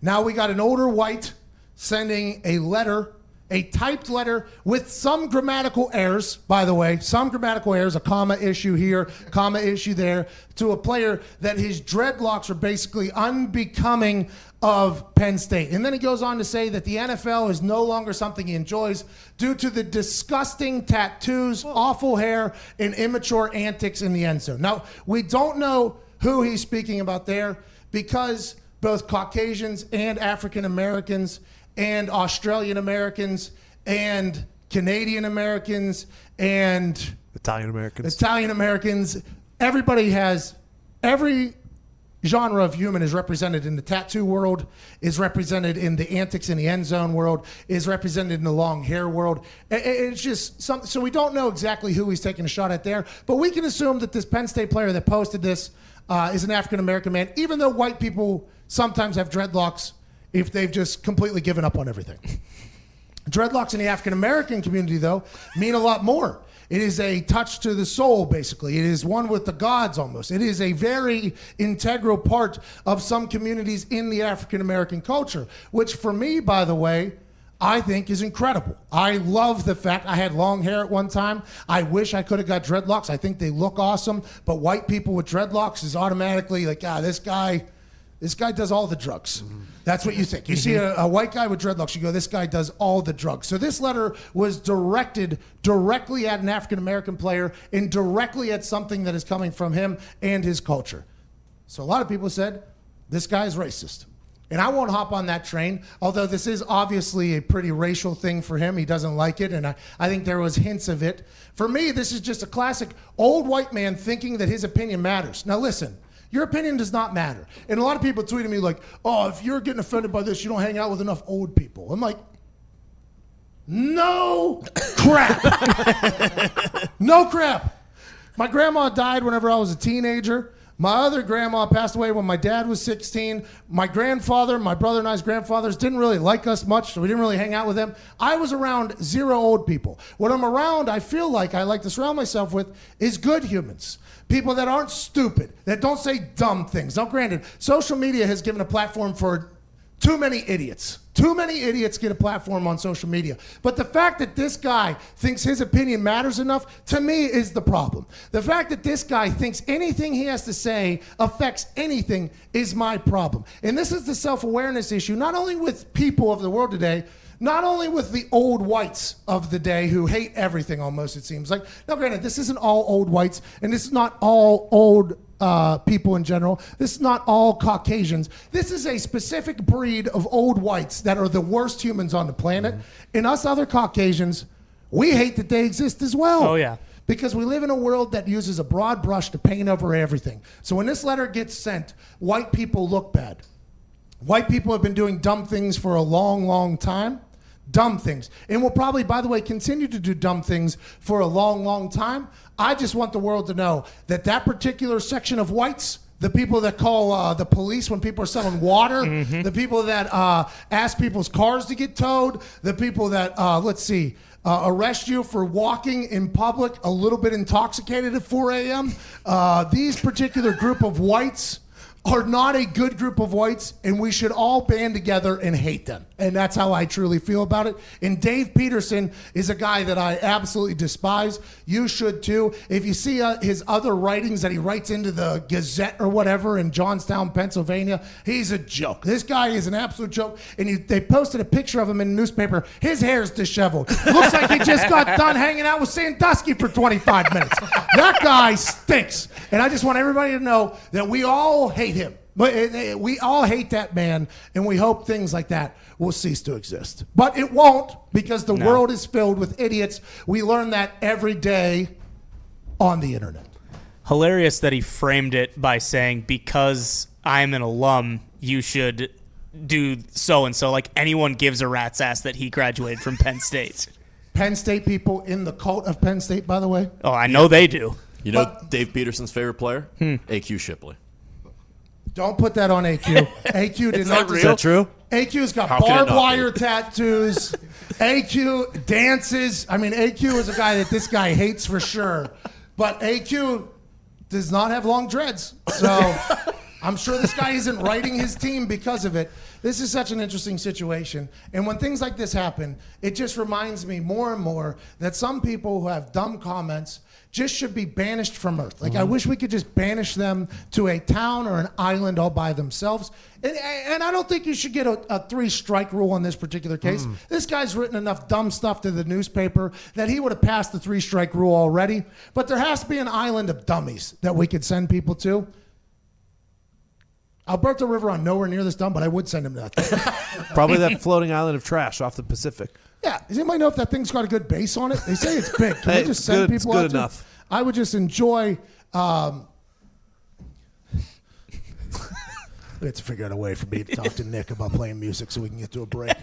Now we got an older white sending a letter, a typed letter with some grammatical errors, by the way, some grammatical errors, a comma issue here, comma issue there, to a player that his dreadlocks are basically unbecoming of Penn State. And then he goes on to say that the NFL is no longer something he enjoys due to the disgusting tattoos, awful hair, and immature antics in the end zone. Now, we don't know who he's speaking about there because both Caucasians and African Americans and Australian Americans and Canadian Americans and Italian Americans, every genre of human is represented in the tattoo world, is represented in the antics in the end zone world, is represented in the long hair world. It's just some, so we don't know exactly who he's taking a shot at there, but we can assume that this Penn State player that posted this is an African American man, even though white people sometimes have dreadlocks if they've just completely given up on everything. Dreadlocks in the African American community, though, mean a lot more. It is a touch to the soul, basically. It is one with the gods almost. It is a very integral part of some communities in the African American culture, which for me, by the way, I think is incredible. I love the fact I had long hair at one time. I wish I could have got dreadlocks. I think they look awesome, but white people with dreadlocks is automatically like, this guy does all the drugs. That's what you think. You see a white guy with dreadlocks, you go, this guy does all the drugs. So this letter was directed directly at an African-American player and directly at something that is coming from him and his culture. So a lot of people said, this guy is racist. And I won't hop on that train, although this is obviously a pretty racial thing for him. He doesn't like it, and I think there was hints of it. For me, this is just a classic old white man thinking that his opinion matters. Now listen, your opinion does not matter. And a lot of people tweeted me like, if you're getting offended by this, you don't hang out with enough old people. I'm like, no crap. No crap. My grandma died whenever I was a teenager. My other grandma passed away when my dad was 16. My grandfather, my brother and I's grandfathers didn't really like us much, so we didn't really hang out with them. I was around zero old people. What I'm around, I feel like I like to surround myself with is good humans. People that aren't stupid, that don't say dumb things. Now, granted, social media has given a platform for too many idiots. Too many idiots get a platform on social media. But the fact that this guy thinks his opinion matters enough, to me, is the problem. The fact that this guy thinks anything he has to say affects anything is my problem. And this is the self-awareness issue, not only with people of the world today, not only with the old whites of the day who hate everything almost, it seems like. Now, granted, this isn't all old whites, and this is not all old people in general. This is not all Caucasians. This is a specific breed of old whites that are the worst humans on the planet. And us other Caucasians, we hate that they exist as well. Oh, yeah. Because we live in a world that uses a broad brush to paint over everything. So when this letter gets sent, white people look bad. White people have been doing dumb things for a long, long time. Dumb things. And will probably, by the way, continue to do dumb things for a long, long time. I just want the world to know that that particular section of whites, the people that call the police when people are selling water, the people that ask people's cars to get towed, the people that, arrest you for walking in public a little bit intoxicated at 4 a.m., these particular group of whites are not a good group of whites, and we should all band together and hate them. And that's how I truly feel about it. And Dave Peterson is a guy that I absolutely despise. You should too. If you see his other writings that he writes into the Gazette or whatever in Johnstown, Pennsylvania, he's a joke. This guy is an absolute joke. And they posted a picture of him in the newspaper. His hair's disheveled. Looks like he just got done hanging out with Sandusky for 25 minutes. That guy stinks. And I just want everybody to know that we all hate him. But we all hate that man, and we hope things like that will cease to exist. But it won't, because the world is filled with idiots. We learn that every day on the internet. Hilarious that he framed it by saying, because I'm an alum, you should do so-and-so. Like anyone gives a rat's ass that he graduated from Penn State. Penn State people in the cult of Penn State, by the way. Oh, I know they do. You know Dave Peterson's favorite player? AQ Shipley. Don't put that on AQ. AQ did not. Is that true? AQ's got How can it barbed not wire tattoos. AQ dances. I mean, AQ is a guy that this guy hates for sure. But AQ does not have long dreads. So I'm sure this guy isn't writing his team because of it. This is such an interesting situation. And when things like this happen, it just reminds me more and more that some people who have dumb comments just should be banished from Earth. Like, I wish we could just banish them to a town or an island all by themselves. And I don't think you should get a 3-strike rule on this particular case. This guy's written enough dumb stuff to the nowspaper that he would have passed the 3-strike rule already. But there has to be an island of dummies that we could send people to. Alberto Riveron, nowhere near this dumb, but I would send him to that thing. Probably that floating island of trash off the Pacific. Yeah. Does anybody know if that thing's got a good base on it? They say it's big. Can we just send people out good to enough. it? I would just enjoy. We have to figure out a way for me to talk to Nick about playing music so we can get to a break.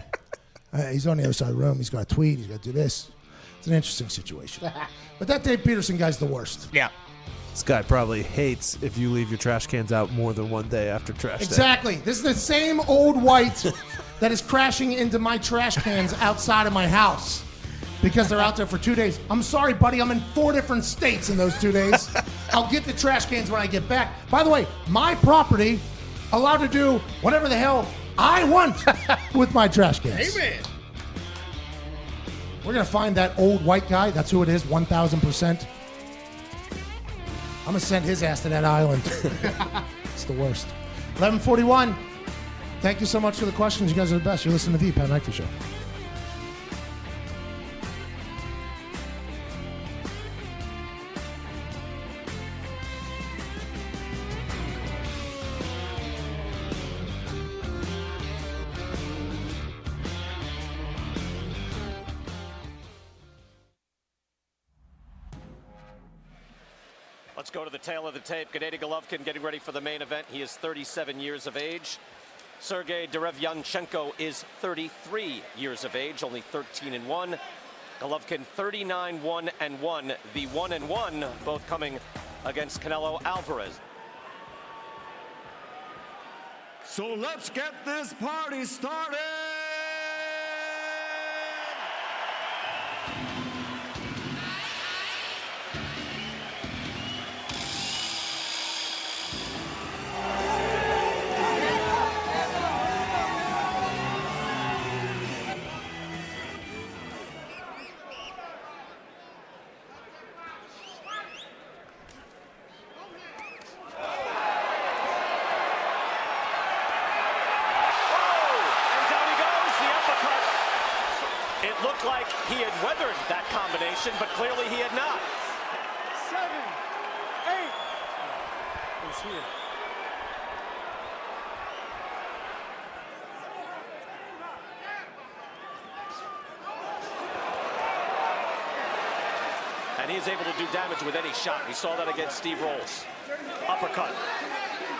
He's on the other side of the room. He's got to tweet. He's got to do this. It's an interesting situation. But that Dave Peterson guy's the worst. Yeah. This guy probably hates if you leave your trash cans out more than one day after trash day. Exactly. This is the same old white that is crashing into my trash cans outside of my house because they're out there for 2 days. I'm sorry, buddy. I'm in 4 different states in those 2 days. I'll get the trash cans when I get back. By the way, my property, allowed to do whatever the hell I want with my trash cans. Amen. We're going to find that old white guy. That's who it is, 1,000%. I'm going to send his ass to that island. It's the worst. 11:41. Thank you so much for the questions. You guys are the best. You're listening to the Pat McAfee Show. Let's go to the tail of the tape. Gennady Golovkin getting ready for the main event. He is 37 years of age. Sergey Derevyanchenko is 33 years of age, only 13-1. Golovkin 39-1-1. The 1-1, both coming against Canelo Alvarez. So let's get this party started. Looked like he had weathered that combination, but clearly he had not. 7, 8. He's here. And he is able to do damage with any shot. We saw that against Steve Rolls. Uppercut.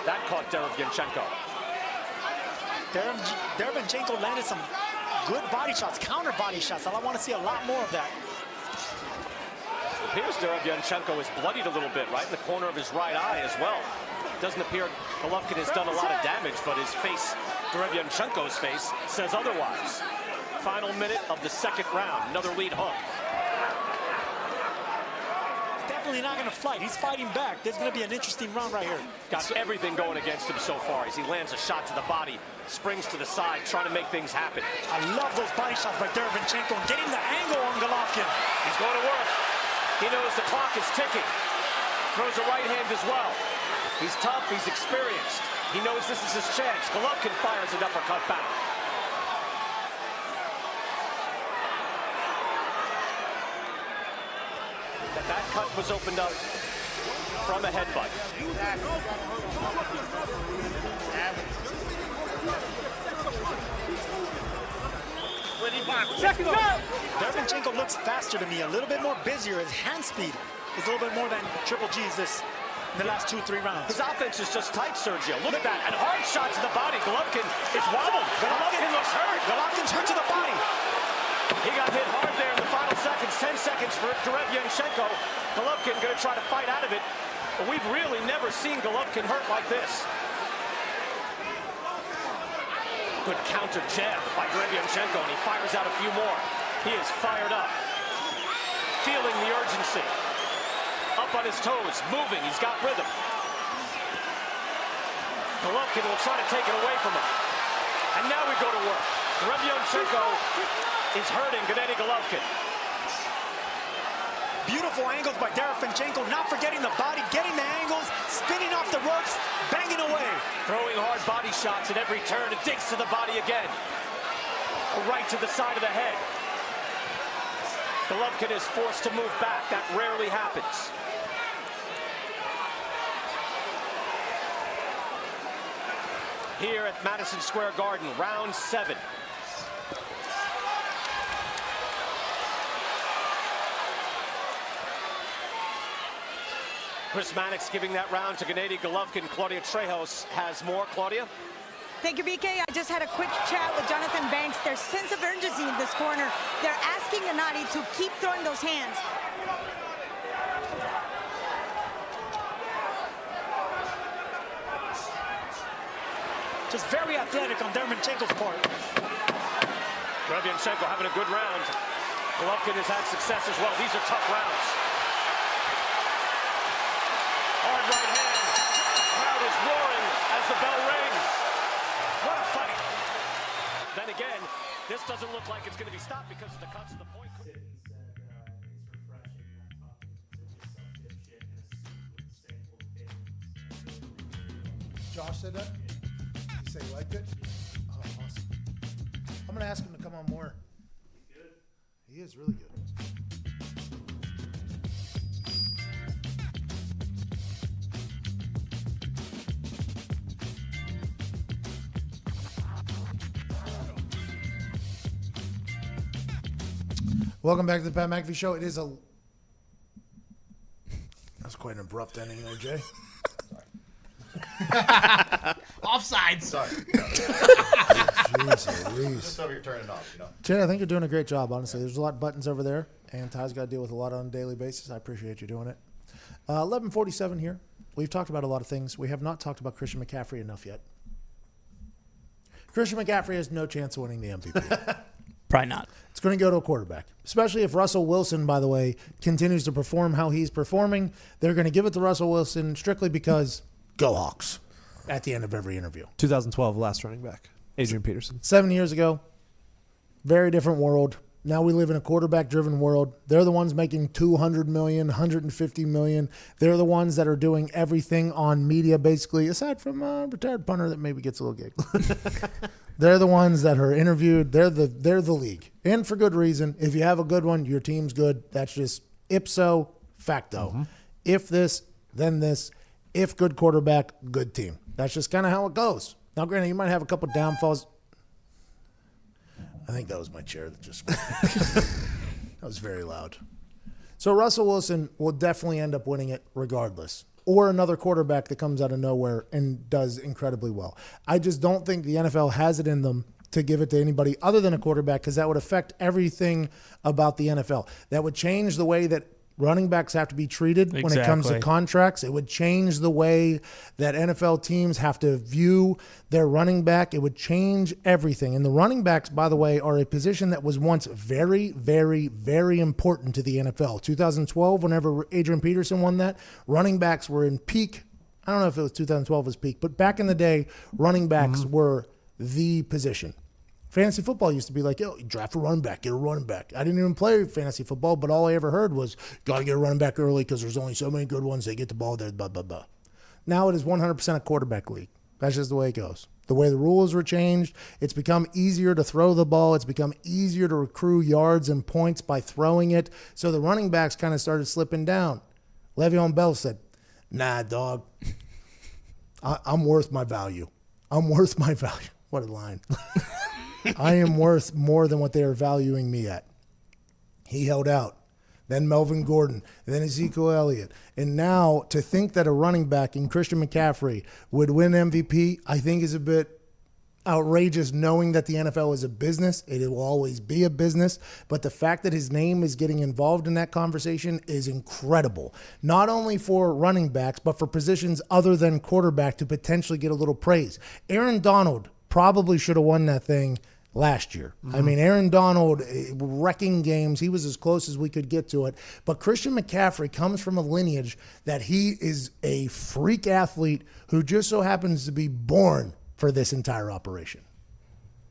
That caught Derevyanchenko. Derevyanchenko landed some good body shots, counter body shots. I want to see a lot more of that. It appears Derevyanchenko is bloodied a little bit, right in the corner of his right eye as well. Doesn't appear Golovkin has done a lot of damage, but his face, Derevyanchenko's face, says otherwise. Final minute of the second round. Another lead hook. Definitely not going to fight. He's fighting back. There's going to be an interesting round right here. Got everything going against him so far as he lands a shot to the body, springs to the side, trying to make things happen. I love those body shots by Derevyanchenko and getting the angle on Golovkin. He's going to work. He knows the clock is ticking. Throws a right hand as well. He's tough. He's experienced. He knows this is his chance. Golovkin fires an uppercut back. That cut was opened up from a headbutt. Derevyanchenko looks faster to me, a little bit more busier. His hand speed is a little bit more than Triple G's in the last 2-3 rounds. His offense is just tight, Sergio. Look at that. And hard shot to the body. Golovkin is wobbled. Golovkin looks hurt. Golovkin's hurt to the body. He got hit hard there in the final seconds. 10 seconds for Derevyanchenko. Golovkin going to try to fight out of it. But we've really never seen Golovkin hurt like this. Good counter jab by Derevyanchenko, and he fires out a few more. He is fired up. Feeling the urgency. Up on his toes, moving, he's got rhythm. Golovkin will try to take it away from him. And now we go to work. Derevyanchenko is hurting Gennady Golovkin. Beautiful angles by Derevyanchenko, not forgetting the body, getting the angles, spinning off the ropes, banging away. Throwing hard body shots at every turn. It digs to the body again. A right to the side of the head. Golovkin is forced to move back. That rarely happens. Here at Madison Square Garden, round 7. Chris Mannix giving that round to Gennady Golovkin. Claudia Trejos has more. Claudia? Thank you, BK. I just had a quick chat with Jonathan Banks. There's sense of urgency in this corner. They're asking Gennady to keep throwing those hands. Just very athletic on Derevyanchenko's part. Derevyanchenko having a good round. Golovkin has had success as well. These are tough rounds. Hard right hand. Crowd is roaring as the bell rings. What a fight. Then again, this doesn't look like it's going to be stopped because of the cuts of the point. Josh said that? You say you liked it? Oh, awesome. I'm going to ask him to come on more. He is really good. Welcome back to the Pat McAfee Show. It is a... That's quite an abrupt ending there, Jay. Offsides. Sorry. Jeez Louise. Just over here turning it off, you know. Jay, I think you're doing a great job, honestly. There's a lot of buttons over there, and Ty's got to deal with a lot on a daily basis. I appreciate you doing it. 11:47 here. We've talked about a lot of things. We have not talked about Christian McCaffrey enough yet. Christian McCaffrey has no chance of winning the MVP. Probably not. It's going to go to a quarterback, especially if Russell Wilson, by the way, continues to perform how he's performing. They're going to give it to Russell Wilson strictly because go Hawks at the end of every interview. 2012, last running back, Adrian Peterson. 7 years ago, very different world. Now we live in a quarterback-driven world. They're the ones making $200 million, $150 million. They're the ones that are doing everything on media, basically, aside from a retired punter that maybe gets a little gig. They're the ones that are interviewed. They're the league, and for good reason. If you have a good one, your team's good. That's just ipso facto. Mm-hmm. If this, then this. If good quarterback, good team. That's just kind of how it goes. Now, granted, you might have a couple downfalls. I think that was my chair that just that was very loud. So Russell Wilson will definitely end up winning it regardless. Or another quarterback that comes out of nowhere and does incredibly well. I just don't think the NFL has it in them to give it to anybody other than a quarterback, because that would affect everything about the NFL. That would change the way that running backs have to be treated when it comes to contracts. It would change the way that NFL teams have to view their running back. It would change everything. And the running backs, by the way, are a position that was once very, very, very important to the NFL. 2012, whenever Adrian Peterson won that, running backs were in peak. I don't know if it was 2012 was peak, but back in the day, running backs were the position. Fantasy football used to be like, yo, you draft a running back, get a running back. I didn't even play fantasy football, but all I ever heard was, got to get a running back early because there's only so many good ones. They get the ball there, blah, blah, blah. Now it is 100% a quarterback league. That's just the way it goes. The way the rules were changed, it's become easier to throw the ball. It's become easier to accrue yards and points by throwing it. So the running backs kind of started slipping down. Le'Veon Bell said, Nah, dog. I'm worth my value. I'm worth my value. What a line. I am worth more than what they are valuing me at. He held out. Then Melvin Gordon, then Ezekiel Elliott. And now to think that a running back in Christian McCaffrey would win MVP, I think is a bit outrageous, knowing that the NFL is a business. It will always be a business. But the fact that his name is getting involved in that conversation is incredible. Not only for running backs, but for positions other than quarterback to potentially get a little praise. Aaron Donald probably should have won that thing last year. I mean, Aaron Donald wrecking games. He was as close as we could get to it. But Christian McCaffrey comes from a lineage that he is a freak athlete who just so happens to be born for this entire operation.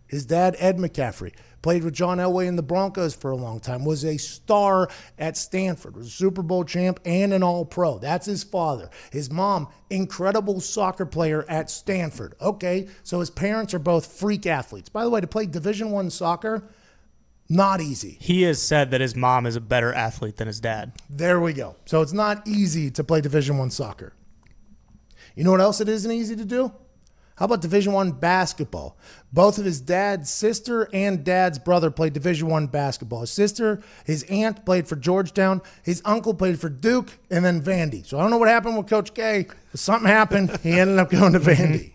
His dad, Ed McCaffrey, played with John Elway in the Broncos for a long time, was a star at Stanford, was a Super Bowl champ and an All-Pro. That's his father. His mom, incredible soccer player at Stanford. Okay, so his parents are both freak athletes. By the way, to play Division I soccer, not easy. He has said that his mom is a better athlete than his dad. There we go. So it's not easy to play Division I soccer. You know what else it isn't easy to do? How about Division I basketball? Both of his dad's sister and dad's brother played Division I basketball. His sister, his aunt played for Georgetown. His uncle played for Duke and then Vandy. So I don't know what happened with Coach K, but something happened. He ended up going to Vandy.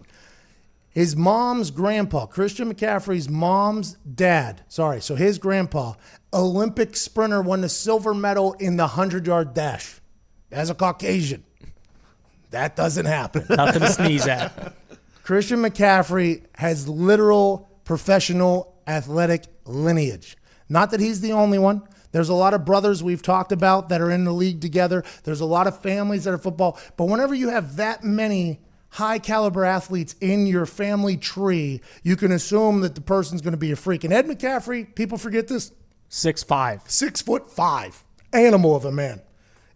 His mom's grandpa, Christian McCaffrey's mom's dad, so his grandpa, Olympic sprinter, won the silver medal in the 100-yard dash. As a Caucasian. That doesn't happen. Nothing to sneeze at. Christian McCaffrey has literal professional athletic lineage. Not that he's the only one. There's a lot of brothers we've talked about that are in the league together. There's a lot of families that are football. But whenever you have that many high caliber athletes in your family tree, you can assume that the person's going to be a freak. And Ed McCaffrey, people forget this, 6'5". 6'5", animal of a man.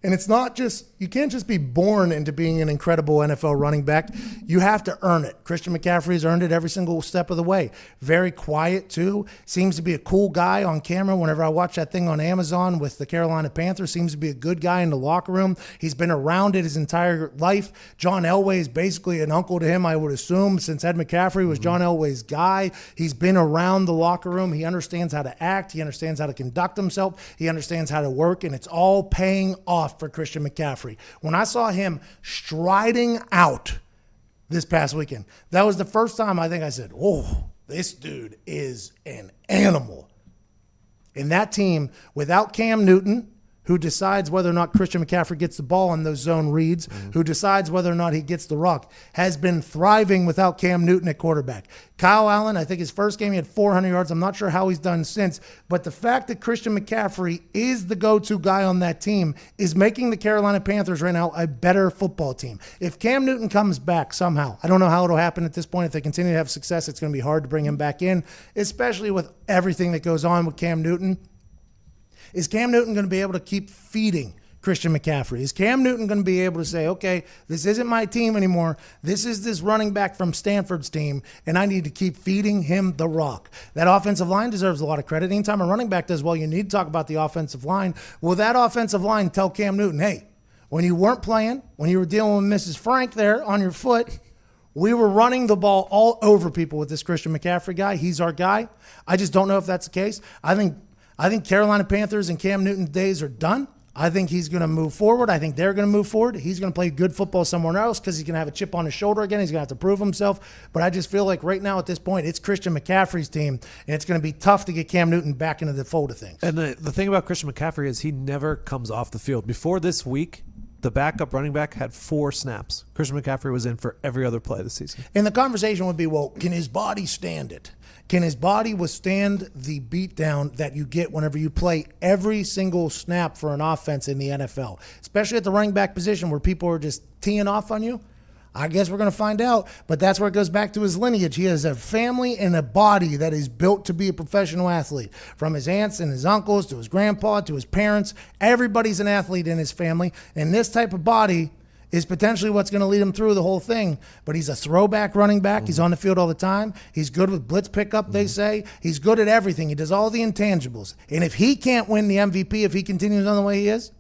And it's not just, you can't just be born into being an incredible NFL running back. You have to earn it. Christian McCaffrey's earned it every single step of the way. Very quiet, too. Seems to be a cool guy on camera. Whenever I watch that thing on Amazon with the Carolina Panthers, seems to be a good guy in the locker room. He's been around it his entire life. John Elway is basically an uncle to him, I would assume, since Ed McCaffrey was John Elway's guy. He's been around the locker room. He understands how to act. He understands how to conduct himself. He understands how to work, and it's all paying off for Christian McCaffrey. When I saw him striding out this past weekend, that was the first time I think I said, oh, this dude is an animal. And that team, without Cam Newton, who decides whether or not Christian McCaffrey gets the ball on those zone reads, who decides whether or not he gets the rock, has been thriving without Cam Newton at quarterback. Kyle Allen, I think his first game he had 400 yards. I'm not sure how he's done since. But the fact that Christian McCaffrey is the go-to guy on that team is making the Carolina Panthers right now a better football team. If Cam Newton comes back somehow, I don't know how it'll happen at this point. If they continue to have success, it's going to be hard to bring him back in, especially with everything that goes on with Cam Newton. Is Cam Newton going to be able to keep feeding Christian McCaffrey? Is Cam Newton going to be able to say, okay, this isn't my team anymore. This is this running back from Stanford's team, and I need to keep feeding him the rock. That offensive line deserves a lot of credit. Anytime a running back does well, you need to talk about the offensive line. Will that offensive line tell Cam Newton, hey, when you weren't playing, when you were dealing with Mrs. Frank there on your foot, we were running the ball all over people with this Christian McCaffrey guy. He's our guy. I just don't know if that's the case. I think Carolina Panthers and Cam Newton's days are done. I think he's going to move forward. I think they're going to move forward. He's going to play good football somewhere else because he's going to have a chip on his shoulder again. He's going to have to prove himself. But I just feel like right now at this point, it's Christian McCaffrey's team, and it's going to be tough to get Cam Newton back into the fold of things. And the thing about Christian McCaffrey is he never comes off the field. Before this week, the backup running back had 4 snaps. Christian McCaffrey was in for every other play this season. And the conversation would be, well, can his body stand it? Can his body withstand the beatdown that you get whenever you play every single snap for an offense in the NFL, especially at the running back position where people are just teeing off on you? I guess we're going to find out, but that's where it goes back to his lineage. He has a family and a body that is built to be a professional athlete. From his aunts and his uncles to his grandpa to his parents, everybody's an athlete in his family, and this type of body is potentially what's going to lead him through the whole thing. But he's a throwback running back. He's on the field all the time. He's good with blitz pickup, they say. He's good at everything. He does all the intangibles. And if he can't win the MVP, if he continues on the way he is,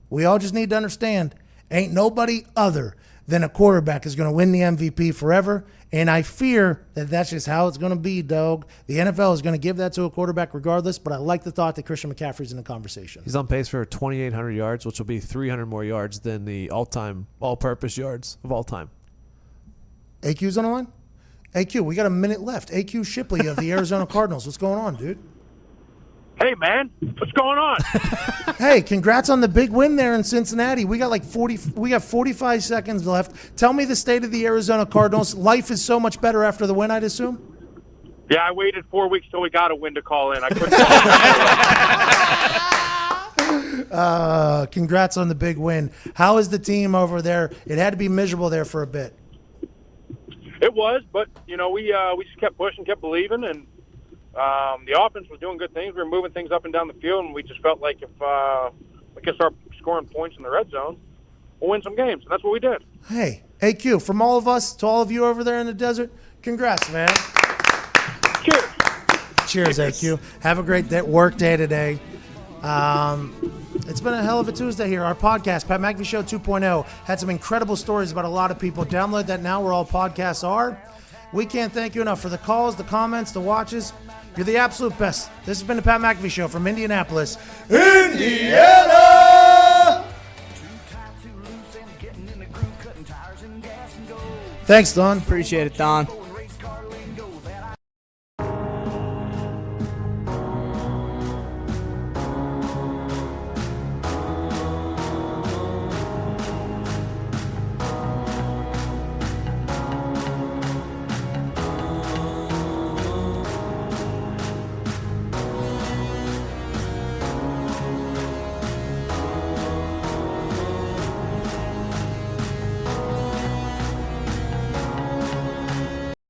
we all just need to understand Ain't nobody other than a quarterback is going to win the MVP forever. And I fear that that's just how it's going to be, dog. The NFL is going to give that to a quarterback regardless, but I like the thought that Christian McCaffrey's in the conversation. He's on pace for 2,800 yards, which will be 300 more yards than the all-time all-purpose yards of all time. AQ's on the line? AQ, we got a minute left. AQ Shipley of the Arizona Cardinals. What's going on, dude? Hey, man. What's going on? Hey, congrats on the big win there in Cincinnati. We got 45 seconds left. Tell me the state of the Arizona Cardinals. Life is so much better after the win, I'd assume? Yeah, I waited 4 weeks till we got a win to call in. I couldn't. Congrats on the big win. How is the team over there? It had to be miserable there for a bit. It was, but, we just kept pushing, kept believing, and the offense was doing good things. We were moving things up and down the field, and we just felt like if we could start scoring points in the red zone, we'll win some games, and that's what we did. Hey, AQ, from all of us to all of you over there in the desert, congrats, man. Cheers. Cheers, AQ. Have a great work day today. It's been a hell of a Tuesday here. Our podcast, Pat McAfee Show 2.0, had some incredible stories about a lot of people. Download that now where all podcasts are. We can't thank you enough for the calls, the comments, the watches. You're the absolute best. This has been the Pat McAfee Show from Indianapolis, Indiana! Thanks, Don. Appreciate it, Don.